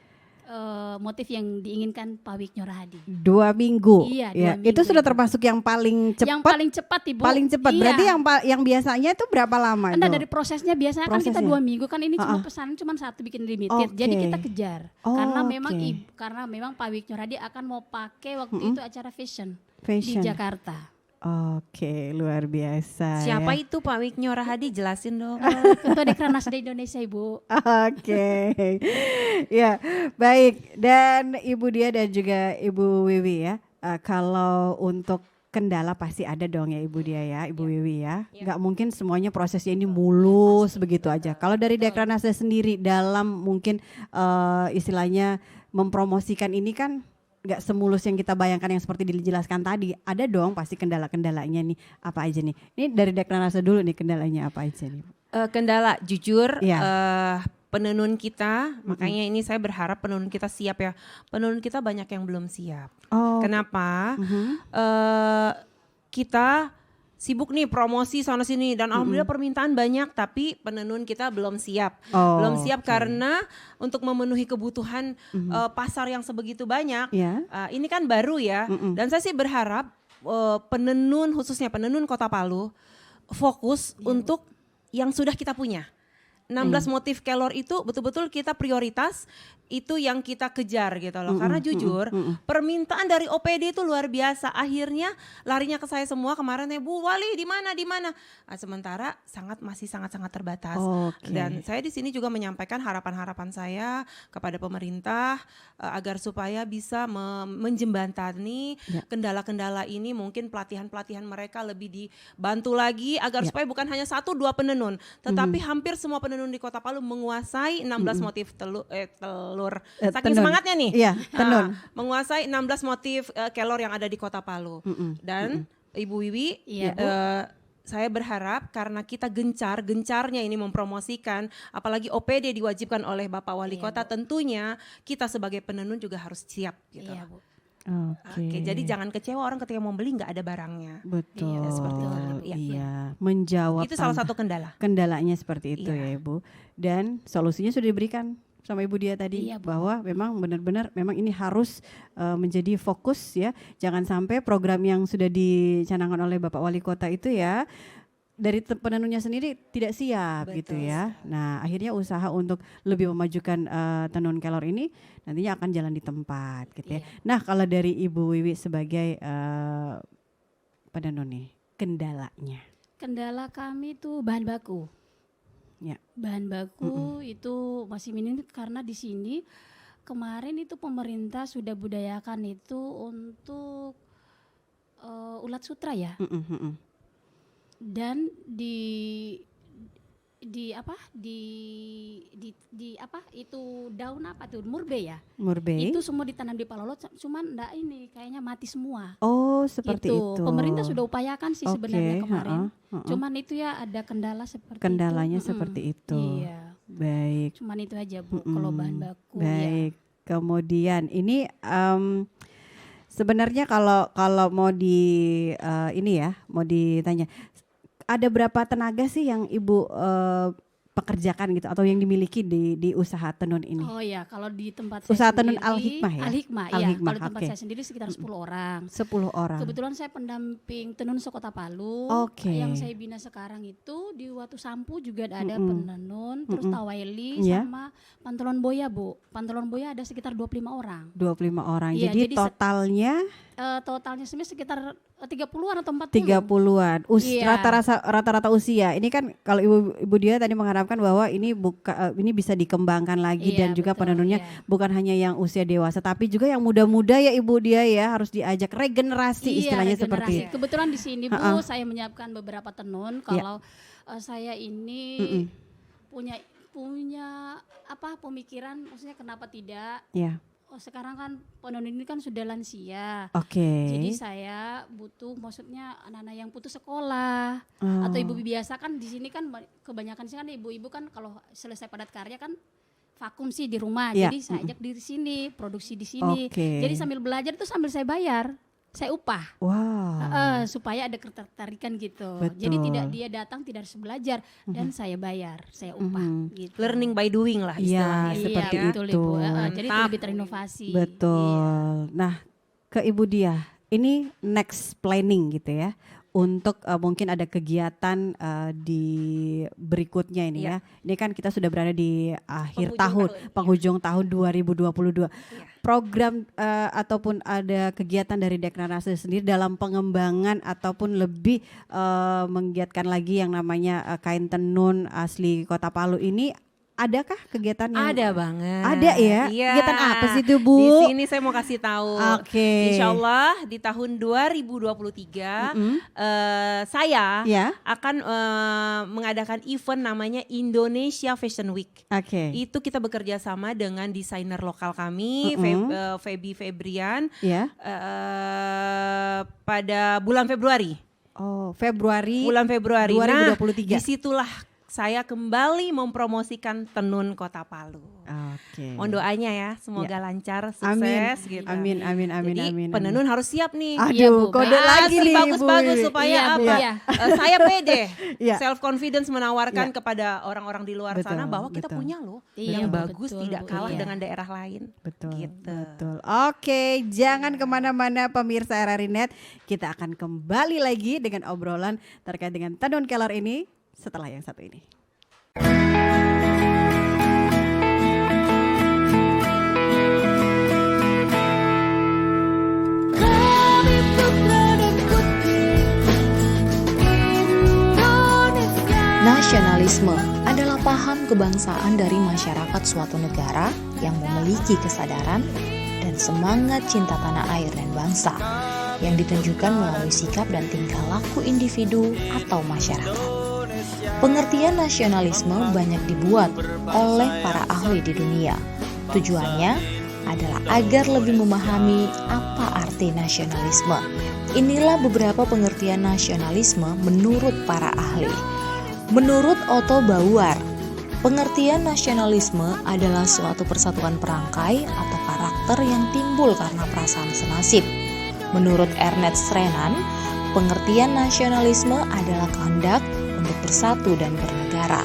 Speaker 4: motif yang diinginkan Pak Wiknyo Rahadi.
Speaker 2: 2 minggu.
Speaker 4: Iya, 2
Speaker 2: Ya,
Speaker 4: minggu.
Speaker 2: itu sudah termasuk yang paling cepat.
Speaker 4: Yang paling cepat Ibu.
Speaker 2: Paling cepat.
Speaker 4: Iya.
Speaker 2: Berarti yang biasanya itu berapa lama
Speaker 4: Enggak,
Speaker 2: itu?
Speaker 4: dari prosesnya biasanya kan kita
Speaker 2: Prosesnya?
Speaker 4: 2 minggu kan ini cuma pesanan cuma 1 bikin limited.
Speaker 2: Oke.
Speaker 4: Jadi kita kejar.
Speaker 2: Oh,
Speaker 4: Karena memang Pak Wiknyo Rahadi akan mau pakai waktu itu acara fashion
Speaker 2: Fashion.
Speaker 4: di Jakarta.
Speaker 2: Oke, luar biasa.
Speaker 3: Siapa
Speaker 2: ya.
Speaker 3: itu Pak Wiknyo Rahadi, jelasin dong.
Speaker 4: Ketua Dekranasda Indonesia Ibu.
Speaker 2: Oke, ya baik. Dan Ibu Dia dan juga Ibu Wiwi ya, kalau untuk kendala pasti ada dong ya Ibu Dia ya, Ibu Wiwi ya. Nggak mungkin semuanya prosesnya ini mulus begitu aja. Kalau dari Dekranasda sendiri dalam mungkin istilahnya mempromosikan ini kan nggak semulus yang kita bayangkan yang seperti dijelaskan tadi. Ada dong pasti kendala-kendalanya nih, apa aja nih. Ini dari Dekranasda dulu nih kendalanya apa aja nih.
Speaker 3: Kendala jujur
Speaker 2: Iya.
Speaker 3: penenun kita, makanya ini saya berharap penenun kita siap ya. Penenun kita banyak yang belum siap.
Speaker 2: Oh,
Speaker 3: Kenapa? Kita sibuk nih promosi sana sini dan alhamdulillah permintaan banyak, tapi penenun kita belum siap.
Speaker 2: Oh,
Speaker 3: Belum siap karena untuk memenuhi kebutuhan pasar yang sebegitu banyak.
Speaker 2: Ya.
Speaker 3: Ini kan baru ya. Dan saya sih berharap penenun, khususnya penenun Kota Palu fokus untuk yang sudah kita punya. 16 motif kelor itu betul-betul kita prioritas, itu yang kita kejar gitu loh. Karena jujur permintaan dari OPD itu luar biasa. Akhirnya larinya ke saya semua kemarin, Bu Wali di mana? Nah, sementara masih sangat terbatas. Dan saya di sini juga menyampaikan harapan-harapan saya kepada pemerintah agar supaya bisa menjembatani kendala-kendala ini. Mungkin pelatihan-pelatihan mereka lebih dibantu lagi agar supaya bukan hanya 1-2 penenun, tetapi hampir semua penenun di Kota Palu menguasai 16 motif telur. Saking
Speaker 2: tenun.
Speaker 3: semangatnya nih.
Speaker 2: Iya, tenun.
Speaker 3: Menguasai 16 motif kelor yang ada di Kota Palu. Dan Ibu Wiwi, saya berharap karena kita gencarnya ini mempromosikan, apalagi OPD diwajibkan oleh Bapak Wali Kota, tentunya kita sebagai penenun juga harus siap gitu.
Speaker 4: Iya, Bu.
Speaker 3: Oke, jadi jangan kecewa orang ketika mau beli nggak ada barangnya.
Speaker 2: Betul.
Speaker 3: Iya, seperti itu.
Speaker 2: Iya, menjawab
Speaker 3: Itu salah satu kendala.
Speaker 2: kendalanya seperti itu
Speaker 3: Iya.
Speaker 2: ya Ibu. Dan solusinya sudah diberikan sama Ibu Dia tadi,
Speaker 4: Iya, Bu.
Speaker 2: bahwa memang benar-benar memang ini harus menjadi fokus ya. Jangan sampai program yang sudah dicanangkan oleh Bapak Wali Kota itu ya dari penenunnya sendiri tidak siap gitu ya. Nah, akhirnya usaha untuk lebih memajukan tenun kelor ini nantinya akan jalan di tempat gitu ya. Nah, kalau dari Ibu Wiwi sebagai penenun nih, kendalanya.
Speaker 4: Kendala kami itu bahan baku.
Speaker 2: Ya.
Speaker 4: Bahan baku itu masih minim karena di sini kemarin itu pemerintah sudah budayakan itu untuk ulat sutra ya. Dan di apa itu daun apa tuh murbei ya,
Speaker 2: Murbei.
Speaker 4: itu semua ditanam di Palolo, cuman enggak ini kayaknya mati semua.
Speaker 2: Oh, seperti
Speaker 4: Gitu.
Speaker 2: itu.
Speaker 4: Pemerintah sudah upayakan sih
Speaker 2: Oke,
Speaker 4: sebenarnya kemarin,
Speaker 2: heeh.
Speaker 4: cuman itu ya ada kendala seperti
Speaker 2: Kendalanya
Speaker 4: itu.
Speaker 2: seperti itu.
Speaker 4: Iya,
Speaker 2: Baik.
Speaker 4: cuman itu aja Bu kalau bahan baku.
Speaker 2: Baik. Kemudian ini sebenarnya kalau mau mau ditanya, ada berapa tenaga sih yang Ibu pekerjakan gitu atau yang dimiliki di usaha tenun ini?
Speaker 4: Oh ya, kalau di tempat
Speaker 2: Usaha
Speaker 4: saya
Speaker 2: tenun
Speaker 4: sendiri,
Speaker 2: Al-Hikmah ya?
Speaker 4: Al-Hikmah, iya.
Speaker 2: Al-Hikmah,
Speaker 4: Kalau di tempat
Speaker 2: oke.
Speaker 4: saya sendiri sekitar 10 orang.
Speaker 2: 10 orang.
Speaker 4: Kebetulan saya pendamping tenun sekota Palu.
Speaker 2: Oke.
Speaker 4: Yang saya bina sekarang itu di Watu Sampu juga ada penenun, terus Tawaili
Speaker 2: Iya.
Speaker 4: sama Pantolon Boya, Bu. Pantolon Boya ada sekitar 25 orang.
Speaker 2: 25 orang.
Speaker 4: Iya,
Speaker 2: jadi
Speaker 4: jadi
Speaker 2: totalnya
Speaker 4: Totalnya sekitar 30-an atau 40.
Speaker 2: 30-an.
Speaker 4: Iya.
Speaker 2: Rata-rata usia. Ini kan kalau Ibu Dia tadi mengharapkan bahwa ini ini bisa dikembangkan lagi
Speaker 4: Iya,
Speaker 2: dan juga
Speaker 4: betul,
Speaker 2: penenunnya
Speaker 4: iya.
Speaker 2: bukan hanya yang usia dewasa tapi juga yang muda-muda ya Ibu Dia ya, harus diajak regenerasi istilahnya seperti itu.
Speaker 4: Kebetulan di sini Bu, saya menyiapkan beberapa tenun. Kalau saya ini punya pemikiran, maksudnya kenapa tidak?
Speaker 2: Ya.
Speaker 4: Oh, sekarang kan penenun ini kan sudah lansia.
Speaker 2: Oke.
Speaker 4: Jadi saya butuh, maksudnya anak-anak yang putus sekolah atau ibu biasa kan di sini kan kebanyakan sih kan ibu-ibu kan kalau selesai padat karya kan vakum sih di rumah.
Speaker 2: Iya.
Speaker 4: Jadi saya ajak di sini, produksi di sini.
Speaker 2: Oke.
Speaker 4: Jadi sambil belajar itu sambil saya bayar. Saya upah.
Speaker 2: Wow.
Speaker 4: Supaya ada ketertarikan gitu.
Speaker 2: Betul.
Speaker 4: Jadi tidak dia datang tidak harus belajar dan saya bayar, saya upah gitu.
Speaker 3: Learning by doing lah
Speaker 2: Iya,
Speaker 3: istilahnya.
Speaker 2: seperti
Speaker 4: Iya, betul,
Speaker 2: itu.
Speaker 4: Ibu. Jadi itu
Speaker 3: Mantap.
Speaker 4: lebih terinovasi.
Speaker 2: Betul.
Speaker 4: Iya.
Speaker 2: Nah, ke Ibu Dia, ini next planning gitu ya. Untuk mungkin ada kegiatan di berikutnya ini ya. Ini kan kita sudah berada di akhir penghujung tahun 2022. Program ataupun ada kegiatan dari Dekranasda sendiri dalam pengembangan ataupun lebih menggiatkan lagi yang namanya kain tenun asli Kota Palu ini. Adakah kegiatan yang
Speaker 3: Ada banget.
Speaker 2: Ada ya?
Speaker 3: Iya.
Speaker 2: Kegiatan apa sih itu, Bu?
Speaker 3: Di sini saya mau kasih tahu.
Speaker 2: Oke.
Speaker 3: Insya Allah di tahun 2023 saya
Speaker 2: Ya.
Speaker 3: akan mengadakan event namanya Indonesia Fashion Week.
Speaker 2: Oke.
Speaker 3: Itu kita bekerja sama dengan desainer lokal kami, Feby Febrian,
Speaker 2: Ya.
Speaker 3: pada bulan Februari.
Speaker 2: Oh, Februari.
Speaker 3: Bulan Februari.
Speaker 2: 2023.
Speaker 3: Nah, disitulah saya kembali mempromosikan Tenun Kota Palu.
Speaker 2: Oke.
Speaker 3: Mohon doanya ya, semoga lancar, sukses gitu.
Speaker 2: Amin.
Speaker 3: Jadi penenun harus siap nih.
Speaker 2: Aduh, kode lagi nih Ibu.
Speaker 3: Bagus supaya apa?
Speaker 4: Iya.
Speaker 3: Saya pede,
Speaker 2: Iya.
Speaker 3: self confidence menawarkan kepada orang-orang di luar sana bahwa kita punya loh
Speaker 4: Iya,
Speaker 3: yang bagus,
Speaker 4: betul,
Speaker 3: tidak
Speaker 4: Bu.
Speaker 3: kalah
Speaker 4: Iya.
Speaker 3: dengan daerah lain.
Speaker 2: Betul,
Speaker 3: Gitu.
Speaker 2: betul. Oke, jangan kemana-mana pemirsa RRI Net. Kita akan kembali lagi dengan obrolan terkait dengan tenun kelor ini setelah yang satu ini.
Speaker 9: Nasionalisme adalah paham kebangsaan dari masyarakat suatu negara yang memiliki kesadaran dan semangat cinta tanah air dan bangsa yang ditunjukkan melalui sikap dan tingkah laku individu atau masyarakat. Pengertian nasionalisme banyak dibuat oleh para ahli di dunia. Tujuannya adalah agar lebih memahami apa arti nasionalisme. Inilah beberapa pengertian nasionalisme menurut para ahli. Menurut Otto Bauer, pengertian nasionalisme adalah suatu persatuan perangkai atau karakter yang timbul karena perasaan senasib. Menurut Ernest Renan, pengertian nasionalisme adalah kehendak untuk bersatu dan bernegara.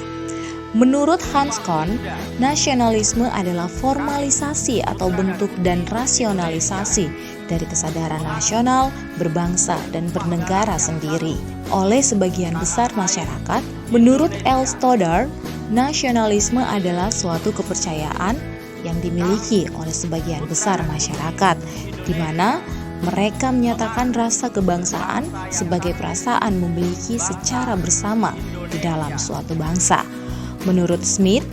Speaker 9: Menurut Hans Kohn, nasionalisme adalah formalisasi atau bentuk dan rasionalisasi dari kesadaran nasional, berbangsa, dan bernegara sendiri oleh sebagian besar masyarakat. Menurut L. Stoddard, nasionalisme adalah suatu kepercayaan yang dimiliki oleh sebagian besar masyarakat, di mana mereka menyatakan rasa kebangsaan sebagai perasaan memiliki secara bersama di dalam suatu bangsa. Menurut Smith,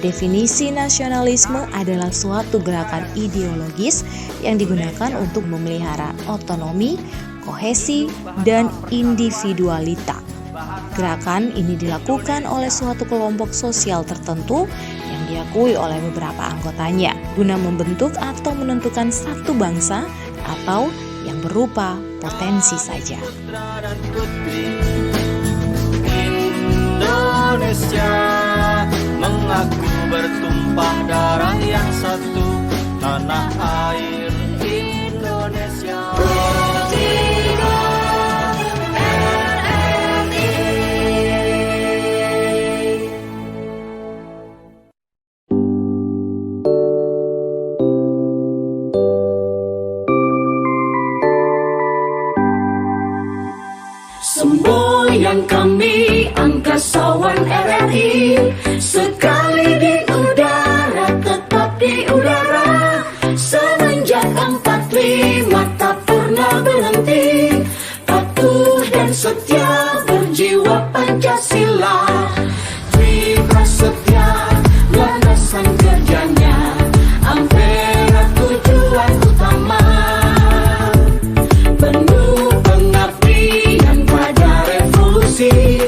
Speaker 9: definisi nasionalisme adalah suatu gerakan ideologis yang digunakan untuk memelihara otonomi, kohesi, dan individualita. Gerakan ini dilakukan oleh suatu kelompok sosial tertentu yang diakui oleh beberapa anggotanya guna membentuk atau menentukan satu bangsa atau yang berupa potensi saja.
Speaker 6: Indonesia mengaku bertumpah darah yang satu, tanah air Indonesia.
Speaker 10: Semboyan kami angkasawan RRI, sekali di udara tetap di udara. Semenjak 45 tak pernah berhenti, patuh dan setia berjiwa Pancasila. Triprasetya landasan kerjanya, Ampera tujuan utama. Penuh pengabdian pada revolusi,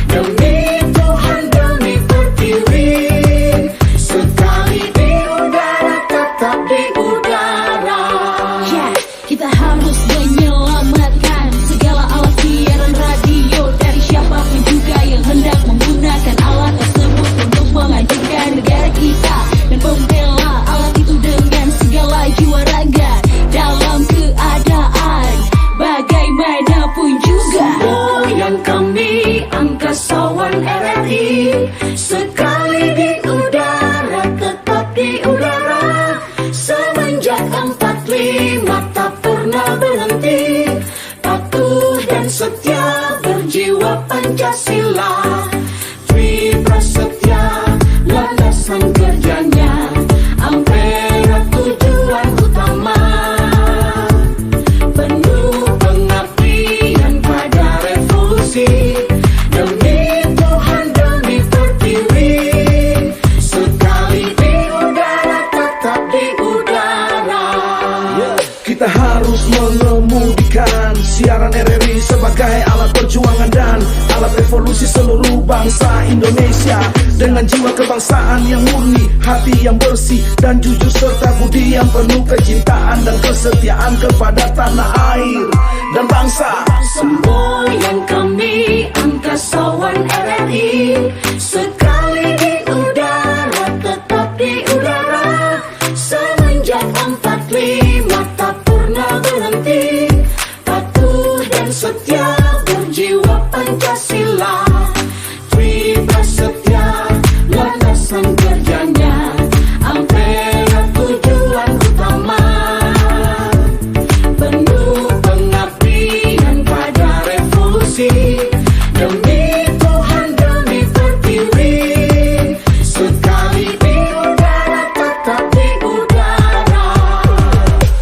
Speaker 10: demi Tuhan demi pertiwi. Sekali di udara tetap di udara.
Speaker 4: Kita harus menyelamatkan segala alat siaran radio dari siapapun juga yang hendak menggunakan alat tersebut untuk memajukan negara kita dan membela alat itu dengan segala jiwa raga dalam keadaan bagaimanapun juga.
Speaker 10: Semboyan kami angkasawan RRI, sekali di udara tetap di udara. Semenjak 45 tak pernah berhenti, patuh dan setia berjiwa Pancasila. Triprasetya landasan kerjanya, Ampera tujuan utama. Penuh pengabdian pada revolusi, demi Tuhan demi pertiwi. Sekali di udara tetap di udara.
Speaker 11: Kita harus mengemudikan siaran RRI sebagai alat perjuangan dan alat revolusi seluruh bangsa Indonesia. Dengan jiwa kebangsaan yang murni, hati yang bersih dan jujur serta budi yang penuh kecintaan dan kesetiaan kepada tanah air dan bangsa.
Speaker 10: Semboyan kami angkasawan RRI, setia berjiwa Pancasila. Tri Prasetya landasan kerjanya, Ampera tujuan utama. Penuh pengabdian pada revolusi, demi Tuhan demi pertiwi. Sekali di udara tetap di udara.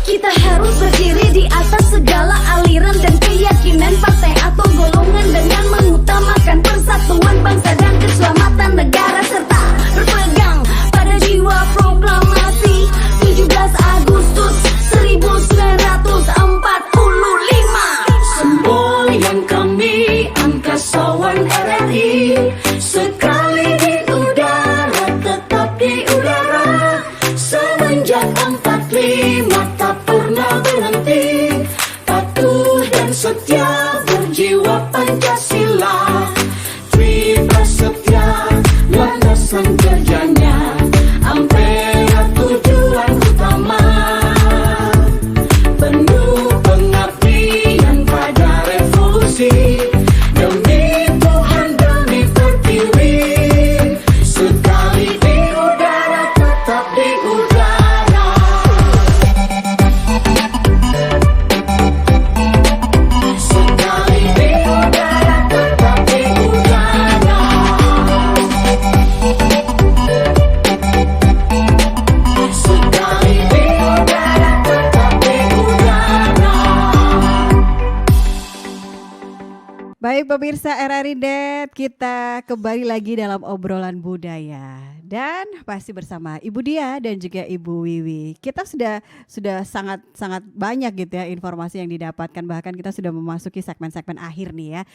Speaker 12: Kita harus berdiri di atas segala aliran dan keyakinan partai atau golongan dengan mengutamakan persatuan bangsa dan keselamatan negara serta berpegang pada jiwa proklamasi 17 Agustus 1945.
Speaker 10: Semboyan kami angkasawan RRI, sekali di udara tetap di udara. Semenjak 45 tak pernah berhenti, patuh dan setia berjiwa Pancasila. Tri Prasetya landasan kerjanya, Ampera tujuan utama. Penuh pengabdian pada revolusi, demi Tuhan demi pertiwi. Sekali di udara tetap di udara. Sekali di udara tetap di udara. Sekali di udara tetap di udara.
Speaker 2: Baik pemirsa RRI Net, kita kembali lagi dalam obrolan budaya dan pasti bersama Ibu Dia dan juga Ibu Wiwi. Kita sudah sangat banyak gitu ya informasi yang didapatkan, bahkan kita sudah memasuki segmen-segmen akhir nih ya.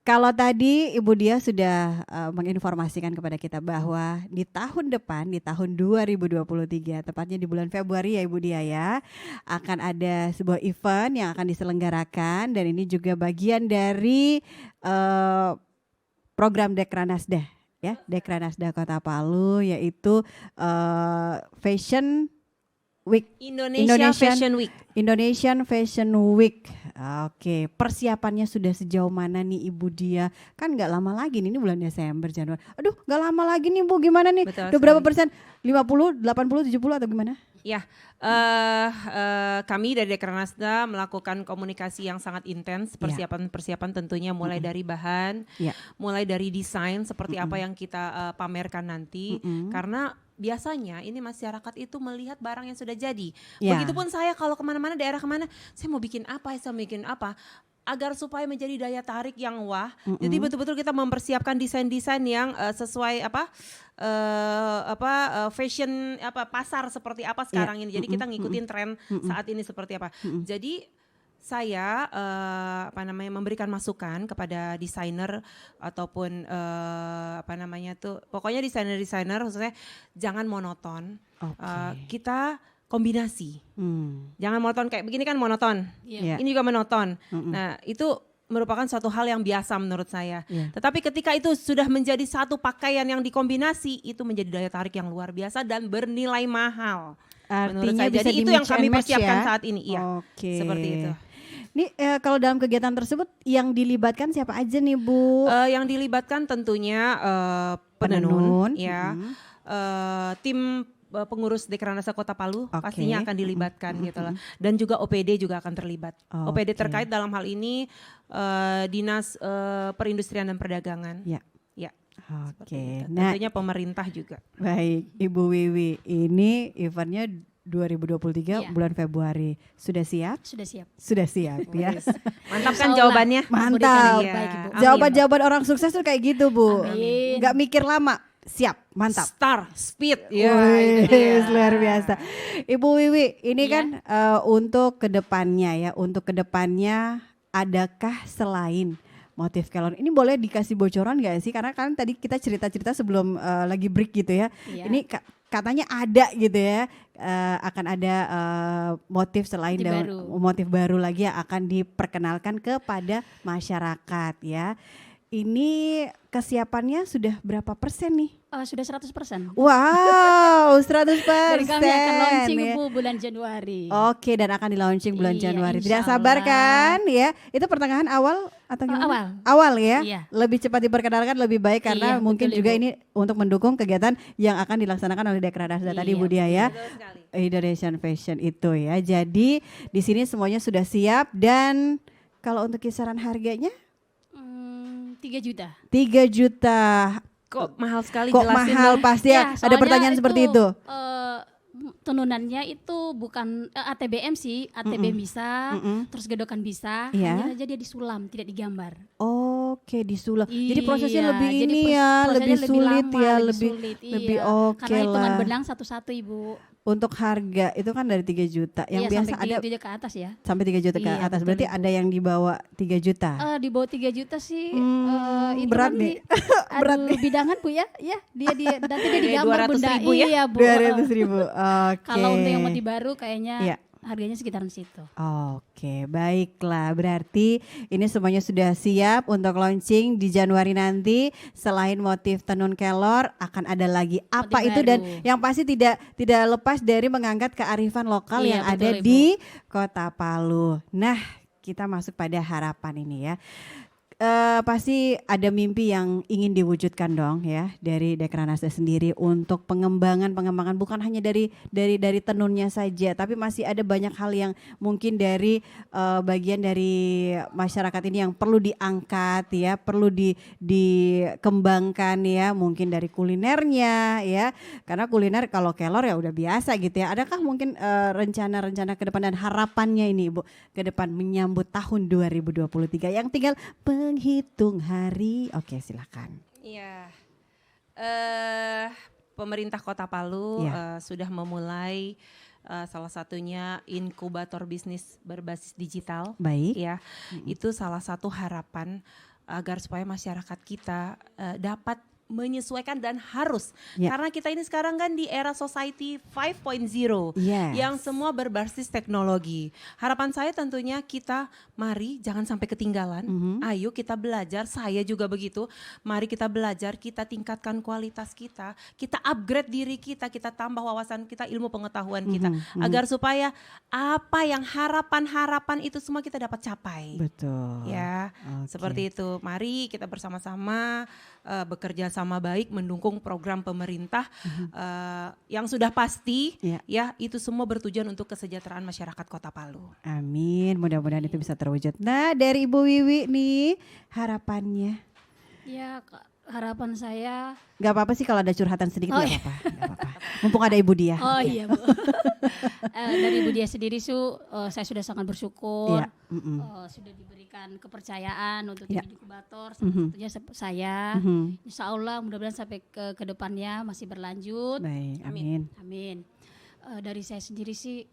Speaker 2: Kalau tadi Ibu Dia sudah menginformasikan kepada kita bahwa di tahun depan, di tahun 2023, tepatnya di bulan Februari ya Ibu Dia ya, akan ada sebuah event yang akan diselenggarakan dan ini juga bagian dari program Dekranasda ya, Dekranasda Kota Palu, yaitu Fashion Week.
Speaker 3: Indonesian Fashion Week.
Speaker 2: Indonesian Fashion Week. Oke, persiapannya sudah sejauh mana nih Ibu Dia? Kan nggak lama lagi nih, ini bulan Desember, Januari. Aduh, nggak lama lagi nih Bu, gimana nih?
Speaker 3: Betul
Speaker 2: Udah berapa persen? 50, 80, 70 atau gimana?
Speaker 3: Ya, kami dari Dekranasda melakukan komunikasi yang sangat intens, persiapan tentunya mulai dari bahan, mulai dari desain seperti apa yang kita pamerkan nanti, karena biasanya ini masyarakat itu melihat barang yang sudah jadi. Begitupun saya kalau kemana-mana, daerah kemana, saya mau bikin apa, agar supaya menjadi daya tarik yang wah. Jadi betul-betul kita mempersiapkan desain-desain yang sesuai fashion pasar seperti apa sekarang ini. Jadi kita ngikutin tren saat ini seperti apa. Jadi saya memberikan masukan kepada desainer ataupun pokoknya desainer khususnya jangan monoton. Kita kombinasi. Jangan monoton kayak begini kan monoton. Ini juga monoton. Nah, itu merupakan suatu hal yang biasa menurut saya. Tetapi ketika itu sudah menjadi satu pakaian yang dikombinasi, itu menjadi daya tarik yang luar biasa dan bernilai mahal.
Speaker 2: Artinya bisa
Speaker 3: jadi itu yang kami persiapkan saat ini. Seperti itu.
Speaker 2: Ini kalau dalam kegiatan tersebut yang dilibatkan siapa aja nih Bu?
Speaker 3: Yang dilibatkan tentunya penenun, tim pengurus Dekranasda Kota Palu pastinya akan dilibatkan gitu loh. Dan juga OPD juga akan terlibat. OPD terkait dalam hal ini Dinas Perindustrian dan Perdagangan. Tentunya pemerintah juga.
Speaker 2: Baik, Ibu Wiwi, ini eventnya 2023 bulan Februari. Sudah siap?
Speaker 4: Sudah siap.
Speaker 2: Sudah siap ya.
Speaker 3: Mantap kan jawabannya?
Speaker 2: Mantap.
Speaker 4: Ya.
Speaker 2: Jawaban-jawaban orang sukses tuh kayak gitu Bu.
Speaker 4: Amin.
Speaker 2: Gak mikir lama. Siap, mantap.
Speaker 3: Star, speed.
Speaker 2: Luar biasa. Ibu Wiwi, ini kan untuk kedepannya ya, untuk kedepannya adakah selain motif kelon ini boleh dikasih bocoran gak sih? Karena kan tadi kita cerita-cerita sebelum lagi break gitu ya. Ini katanya ada gitu ya, akan ada motif selain motif baru lagi yang akan diperkenalkan kepada masyarakat ya. ini kesiapannya sudah berapa persen nih?
Speaker 4: Sudah 100%.
Speaker 2: Wow, 100%.
Speaker 4: Dan kami akan launching
Speaker 2: ya.
Speaker 4: Bu bulan Januari.
Speaker 2: Oke, dan akan di launching bulan
Speaker 4: Iya,
Speaker 2: Januari.
Speaker 4: insya
Speaker 2: Tidak sabar
Speaker 4: Allah.
Speaker 2: kan ya? Itu pertengahan awal atau gimana?
Speaker 4: Awal.
Speaker 2: Awal ya?
Speaker 4: Iya.
Speaker 2: Lebih cepat diperkenalkan lebih baik karena
Speaker 4: Iya,
Speaker 2: mungkin
Speaker 4: betul,
Speaker 2: juga
Speaker 4: Ibu.
Speaker 2: ini untuk mendukung kegiatan yang akan dilaksanakan oleh Dekranasda tadi
Speaker 4: Iya,
Speaker 2: Bu Dia ya.
Speaker 3: Betul sekali.
Speaker 2: Indonesian Fashion itu ya. Jadi di sini semuanya sudah siap dan kalau untuk kisaran harganya
Speaker 4: 3 juta.
Speaker 2: 3 juta.
Speaker 3: Kok mahal sekali
Speaker 2: Kok
Speaker 3: jelasin
Speaker 2: mahal
Speaker 3: dong.
Speaker 2: pasti ya? Ada
Speaker 4: soalnya
Speaker 2: pertanyaan seperti itu.
Speaker 4: Tenunannya itu bukan ATBM sih, ATBM bisa, terus gedokan bisa,
Speaker 2: Iya.
Speaker 4: hanya saja dia disulam, tidak digambar.
Speaker 2: Oke, disulam. Jadi prosesnya
Speaker 4: Iya,
Speaker 2: lebih
Speaker 4: jadi
Speaker 2: ini ya,
Speaker 4: prosesnya
Speaker 2: lebih sulit
Speaker 4: lama,
Speaker 2: ya,
Speaker 4: lebih
Speaker 2: lebih
Speaker 4: sulit,
Speaker 2: lebih
Speaker 4: iya.
Speaker 2: oke
Speaker 4: Karena hitungan
Speaker 2: lah.
Speaker 4: benang satu-satu Ibu.
Speaker 2: Untuk harga itu kan dari 3 juta. Yang
Speaker 4: Iya,
Speaker 2: biasa
Speaker 4: sampai
Speaker 2: ada
Speaker 4: 3 juta ke atas ya.
Speaker 2: sampai 3 juta ke
Speaker 4: Iya,
Speaker 2: atas.
Speaker 4: betul,
Speaker 2: Berarti
Speaker 4: Ibu.
Speaker 2: ada yang di bawah 3 juta.
Speaker 4: Di bawah 3 juta sih itu
Speaker 2: berat
Speaker 4: nanti,
Speaker 2: nih. Berat
Speaker 4: aduh,
Speaker 2: nih.
Speaker 4: bidangan Bu ya. Ya, dia nanti dia
Speaker 3: Kayak
Speaker 4: digambar
Speaker 3: 200
Speaker 4: Bunda.
Speaker 3: ribu ya?
Speaker 4: Iya, Bu.
Speaker 2: 200.000. Oke.
Speaker 4: Kalau untuk yang motif baru kayaknya
Speaker 2: Iya.
Speaker 4: harganya sekitaran situ.
Speaker 2: Oke, baiklah. Berarti ini semuanya sudah siap untuk launching di Januari nanti. Selain motif tenun kelor, akan ada lagi apa
Speaker 4: Motif
Speaker 2: itu dan
Speaker 4: baru.
Speaker 2: yang pasti tidak lepas dari mengangkat kearifan lokal
Speaker 4: Iya,
Speaker 2: yang
Speaker 4: betul,
Speaker 2: ada
Speaker 4: Ibu.
Speaker 2: di Kota Palu. Nah, kita masuk pada harapan ini ya. Pasti ada mimpi yang ingin diwujudkan dong ya dari Dekranasda sendiri untuk pengembangan bukan hanya dari tenunnya saja, tapi masih ada banyak hal yang mungkin dari bagian dari masyarakat ini yang perlu diangkat ya, perlu dikembangkan ya, mungkin dari kulinernya ya, karena kuliner kalau kelor ya udah biasa gitu ya. Adakah mungkin rencana-rencana ke depan dan harapannya ini Ibu ke depan menyambut tahun 2023 yang tinggal menghitung hari? Oke, silakan.
Speaker 3: Iya. Pemerintah Kota Palu
Speaker 2: Iya.
Speaker 3: sudah memulai salah satunya inkubator bisnis berbasis digital.
Speaker 2: Baik.
Speaker 3: Ya, itu salah satu harapan agar supaya masyarakat kita dapat menyesuaikan dan harus
Speaker 2: Ya.
Speaker 3: karena kita ini sekarang kan di era society 5.0
Speaker 2: Yes.
Speaker 3: yang semua berbasis teknologi. Harapan saya tentunya kita mari jangan sampai ketinggalan. Ayo kita belajar, saya juga begitu. Mari kita belajar, kita tingkatkan kualitas kita upgrade diri kita tambah wawasan kita, ilmu pengetahuan kita agar supaya apa yang harapan-harapan itu semua kita dapat capai.
Speaker 2: Betul.
Speaker 3: Ya,
Speaker 2: Oke.
Speaker 3: seperti itu. Mari kita bersama-sama bekerja sama baik mendukung program pemerintah yang sudah pasti ya itu semua bertujuan untuk kesejahteraan masyarakat Kota Palu.
Speaker 2: Amin, mudah-mudahan itu bisa terwujud. Nah, dari Ibu Wiwi nih harapannya.
Speaker 4: Ya, harapan saya.
Speaker 2: Gak apa-apa sih kalau ada curhatan sedikit,
Speaker 4: Oh,
Speaker 2: gak
Speaker 4: iya.
Speaker 2: apa-apa. Gak apa-apa. Mumpung ada Ibu Dia.
Speaker 4: Oh iya Bu. Dari Ibu Dia sendiri saya sudah sangat bersyukur.
Speaker 2: Iya,
Speaker 4: Sudah diberikan kepercayaan untuk
Speaker 2: Iya.
Speaker 4: jadi inkubator. Salah satunya saya.
Speaker 2: Mhm.
Speaker 4: Insya Allah mudah-mudahan sampai ke depannya masih berlanjut.
Speaker 2: Baik, amin.
Speaker 4: Amin. Dari saya sendiri sih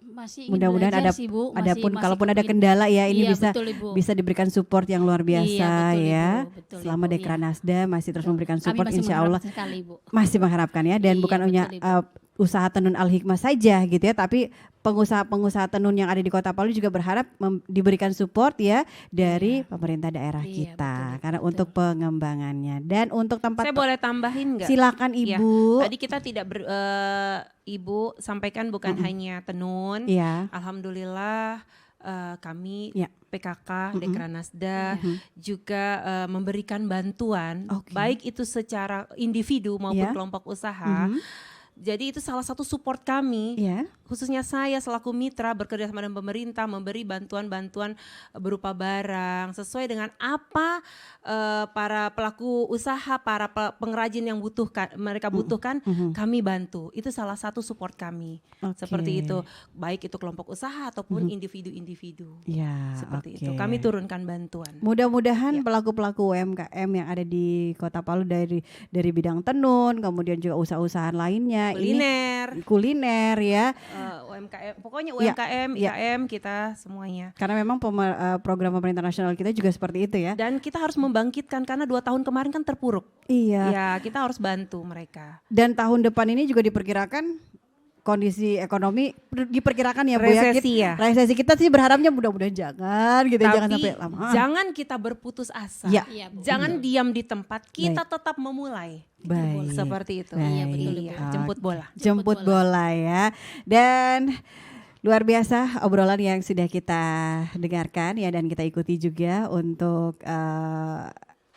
Speaker 4: masih ingin
Speaker 2: Mudah-mudahan
Speaker 4: belajar
Speaker 2: ada,
Speaker 4: sih Bu.
Speaker 2: adapun
Speaker 4: Masih
Speaker 2: kalaupun ada
Speaker 4: kepingin.
Speaker 2: kendala ya ini
Speaker 4: Iya,
Speaker 2: bisa
Speaker 4: betul, Ibu.
Speaker 2: bisa diberikan support yang luar biasa
Speaker 4: Iya, betul,
Speaker 2: ya.
Speaker 4: Ibu. Betul,
Speaker 2: Selama
Speaker 4: Ibu, iya.
Speaker 2: Dekranasda masih terus memberikan
Speaker 4: Kami
Speaker 2: support
Speaker 4: masih
Speaker 2: insya Allah.
Speaker 4: mengharapkan sekali, Bu.
Speaker 2: Masih mengharapkan ya dan
Speaker 4: Iya,
Speaker 2: bukan hanya
Speaker 4: betul,
Speaker 2: usaha tenun Al Hikmah saja gitu ya, tapi pengusaha-pengusaha tenun yang ada di Kota Palu juga berharap diberikan support ya dari pemerintah daerah
Speaker 4: Iya,
Speaker 2: kita
Speaker 4: betul,
Speaker 2: karena untuk pengembangannya dan untuk tempat
Speaker 3: Saya boleh tambahin nggak?
Speaker 2: Silakan
Speaker 3: Ya,
Speaker 2: Ibu.
Speaker 3: tadi kita tidak Ibu sampaikan bukan hanya tenun.
Speaker 2: Iya.
Speaker 3: Alhamdulillah kami
Speaker 2: Ya.
Speaker 3: PKK Dekranasda juga memberikan bantuan baik itu secara individu maupun
Speaker 2: Ya.
Speaker 3: kelompok usaha. Jadi itu salah satu support kami, khususnya saya selaku mitra bekerja sama dengan pemerintah memberi bantuan-bantuan berupa barang sesuai dengan apa para pelaku usaha, para pengrajin yang mereka butuhkan, kami bantu. Itu salah satu support kami, seperti itu, baik itu kelompok usaha ataupun individu-individu,
Speaker 2: Ya,
Speaker 3: seperti
Speaker 2: oke.
Speaker 3: itu. Kami turunkan bantuan.
Speaker 2: Mudah-mudahan pelaku-pelaku UMKM yang ada di Kota Palu dari bidang tenun, kemudian juga usaha-usahaan lainnya,
Speaker 3: Kuliner.
Speaker 2: ini kuliner ya.
Speaker 3: UMKM, pokoknya
Speaker 2: Ya,
Speaker 3: UMKM,
Speaker 2: ya.
Speaker 3: IKM kita semuanya.
Speaker 2: Karena memang program pemerintah nasional kita juga seperti itu ya.
Speaker 3: Dan kita harus membangkitkan karena 2 tahun kemarin kan terpuruk.
Speaker 2: Iya.
Speaker 3: Ya, kita harus bantu mereka.
Speaker 2: Dan tahun depan ini juga diperkirakan kondisi ekonomi diperkirakan ya Bu ya.
Speaker 3: Resesi ya.
Speaker 2: Resesi kita sih berharapnya mudah-mudahan jangan gitu,
Speaker 3: Tapi
Speaker 2: jangan sampai lama.
Speaker 3: jangan kita berputus asa.
Speaker 2: Ya.
Speaker 4: Iya, betul.
Speaker 3: Jangan diam di tempat, kita tetap memulai.
Speaker 2: Baik.
Speaker 3: Seperti itu.
Speaker 2: Baik.
Speaker 4: Iya, betul,
Speaker 3: Iya,
Speaker 4: betul.
Speaker 3: jemput bola.
Speaker 2: Jemput bola ya. Dan luar biasa obrolan yang sudah kita dengarkan ya, dan kita ikuti juga untuk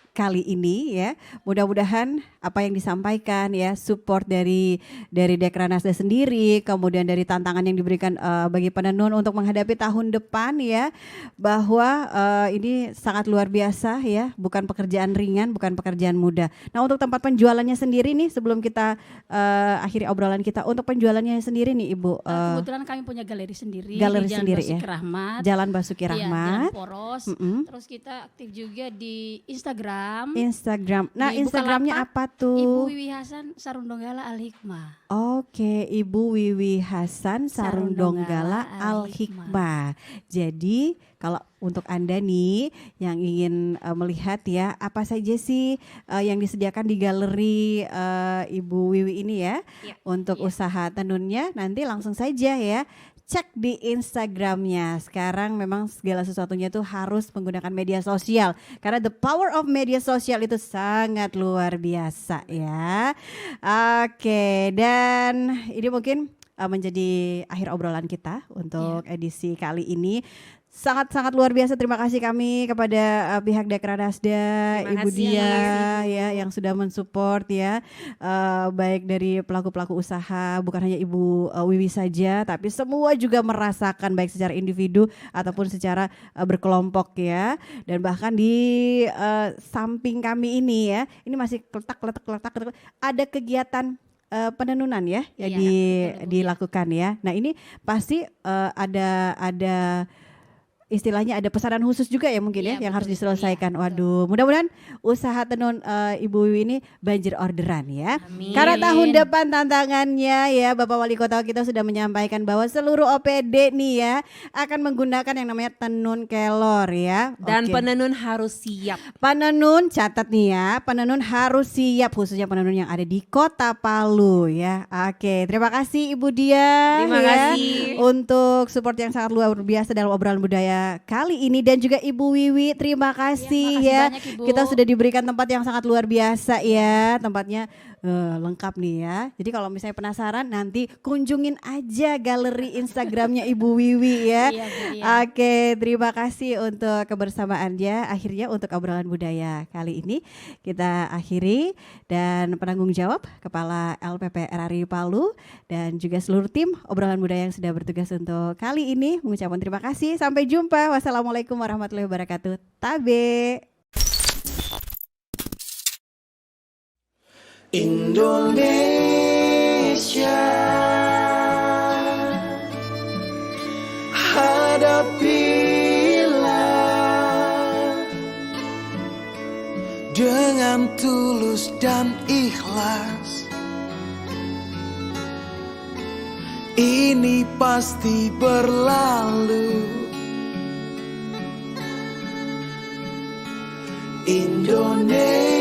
Speaker 2: kali ini ya. Mudah-mudahan apa yang disampaikan ya, support dari Dekranasda sendiri, kemudian dari tantangan yang diberikan bagi penenun untuk menghadapi tahun depan ya, bahwa ini sangat luar biasa ya, bukan pekerjaan ringan, bukan pekerjaan mudah. Nah, untuk tempat penjualannya sendiri nih, sebelum kita akhiri obrolan kita, untuk penjualannya sendiri nih Ibu.
Speaker 4: Kebetulan kami punya galeri sendiri
Speaker 2: Galeri
Speaker 4: di Jalan
Speaker 2: sendiri
Speaker 4: Basuki
Speaker 2: ya.
Speaker 4: Rahmat.
Speaker 2: Jalan Basuki
Speaker 4: Iya,
Speaker 2: Rahmat.
Speaker 4: Jalan Poros. Terus kita aktif juga di Instagram.
Speaker 2: Nah,
Speaker 4: Di
Speaker 2: Instagramnya
Speaker 4: Bukalapak,
Speaker 2: apa tuh?
Speaker 4: Ibu Wiwi Hasan Sarundonggala Al Hikmah.
Speaker 2: Oke, Ibu Wiwi Hasan Sarundonggala Al Hikmah. Jadi kalau untuk Anda nih yang ingin melihat ya apa saja sih yang disediakan di galeri Ibu Wiwi ini ya, untuk usaha tenunnya, nanti langsung saja ya cek di Instagramnya. Sekarang memang segala sesuatunya tuh harus menggunakan media sosial, karena the power of media sosial itu sangat luar biasa ya. Oke, dan ini mungkin menjadi akhir obrolan kita untuk edisi kali ini. Sangat-sangat luar biasa, terima kasih kami kepada pihak Dekranasda, Ibu Dia ya yang sudah mensupport ya, baik dari pelaku-pelaku usaha, bukan hanya Ibu Wiwi saja, tapi semua juga merasakan baik secara individu ataupun secara berkelompok ya. Dan bahkan di samping kami ini ya, ini masih letak ada kegiatan penenunan ya yang dilakukan ya. Nah, ini pasti ada istilahnya ada pesanan khusus juga ya mungkin ya yang harus diselesaikan. Waduh, mudah-mudahan usaha tenun Ibu Wiwi ini banjir orderan ya.
Speaker 3: Amin.
Speaker 2: Karena tahun depan tantangannya ya, Bapak Wali Kota kita sudah menyampaikan bahwa seluruh OPD nih ya akan menggunakan yang namanya tenun kelor ya.
Speaker 3: Dan penenun harus siap.
Speaker 2: Penenun catat nih ya, penenun harus siap, khususnya penenun yang ada di Kota Palu ya. Oke, terima kasih Ibu Dia.
Speaker 3: Terima kasih
Speaker 2: untuk support yang sangat luar biasa dalam obrolan budaya kali ini, dan juga Ibu Wiwi, terima kasih ya.
Speaker 4: Banyak, Ibu.
Speaker 2: Kita sudah diberikan tempat yang sangat luar biasa ya, tempatnya lengkap nih ya. Jadi kalau misalnya penasaran, nanti kunjungin aja galeri Instagramnya Ibu Wiwi ya. Oke, terima kasih untuk kebersamaannya. Akhirnya untuk obrolan budaya kali ini kita akhiri, dan penanggung jawab Kepala LPP RRI Palu dan juga seluruh tim obrolan budaya yang sudah bertugas untuk kali ini mengucapkan terima kasih. Sampai jumpa. Wassalamualaikum warahmatullahi wabarakatuh. Tabe.
Speaker 11: Indonesia, hadapilah dengan tulus dan ikhlas. Ini pasti berlalu. Indonesia,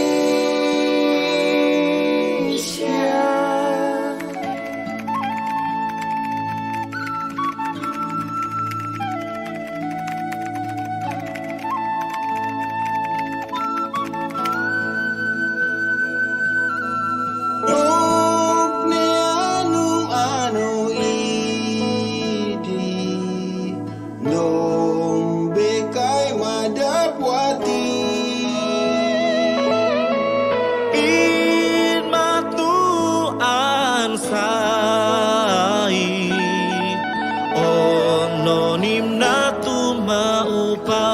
Speaker 6: Ononim natu maupa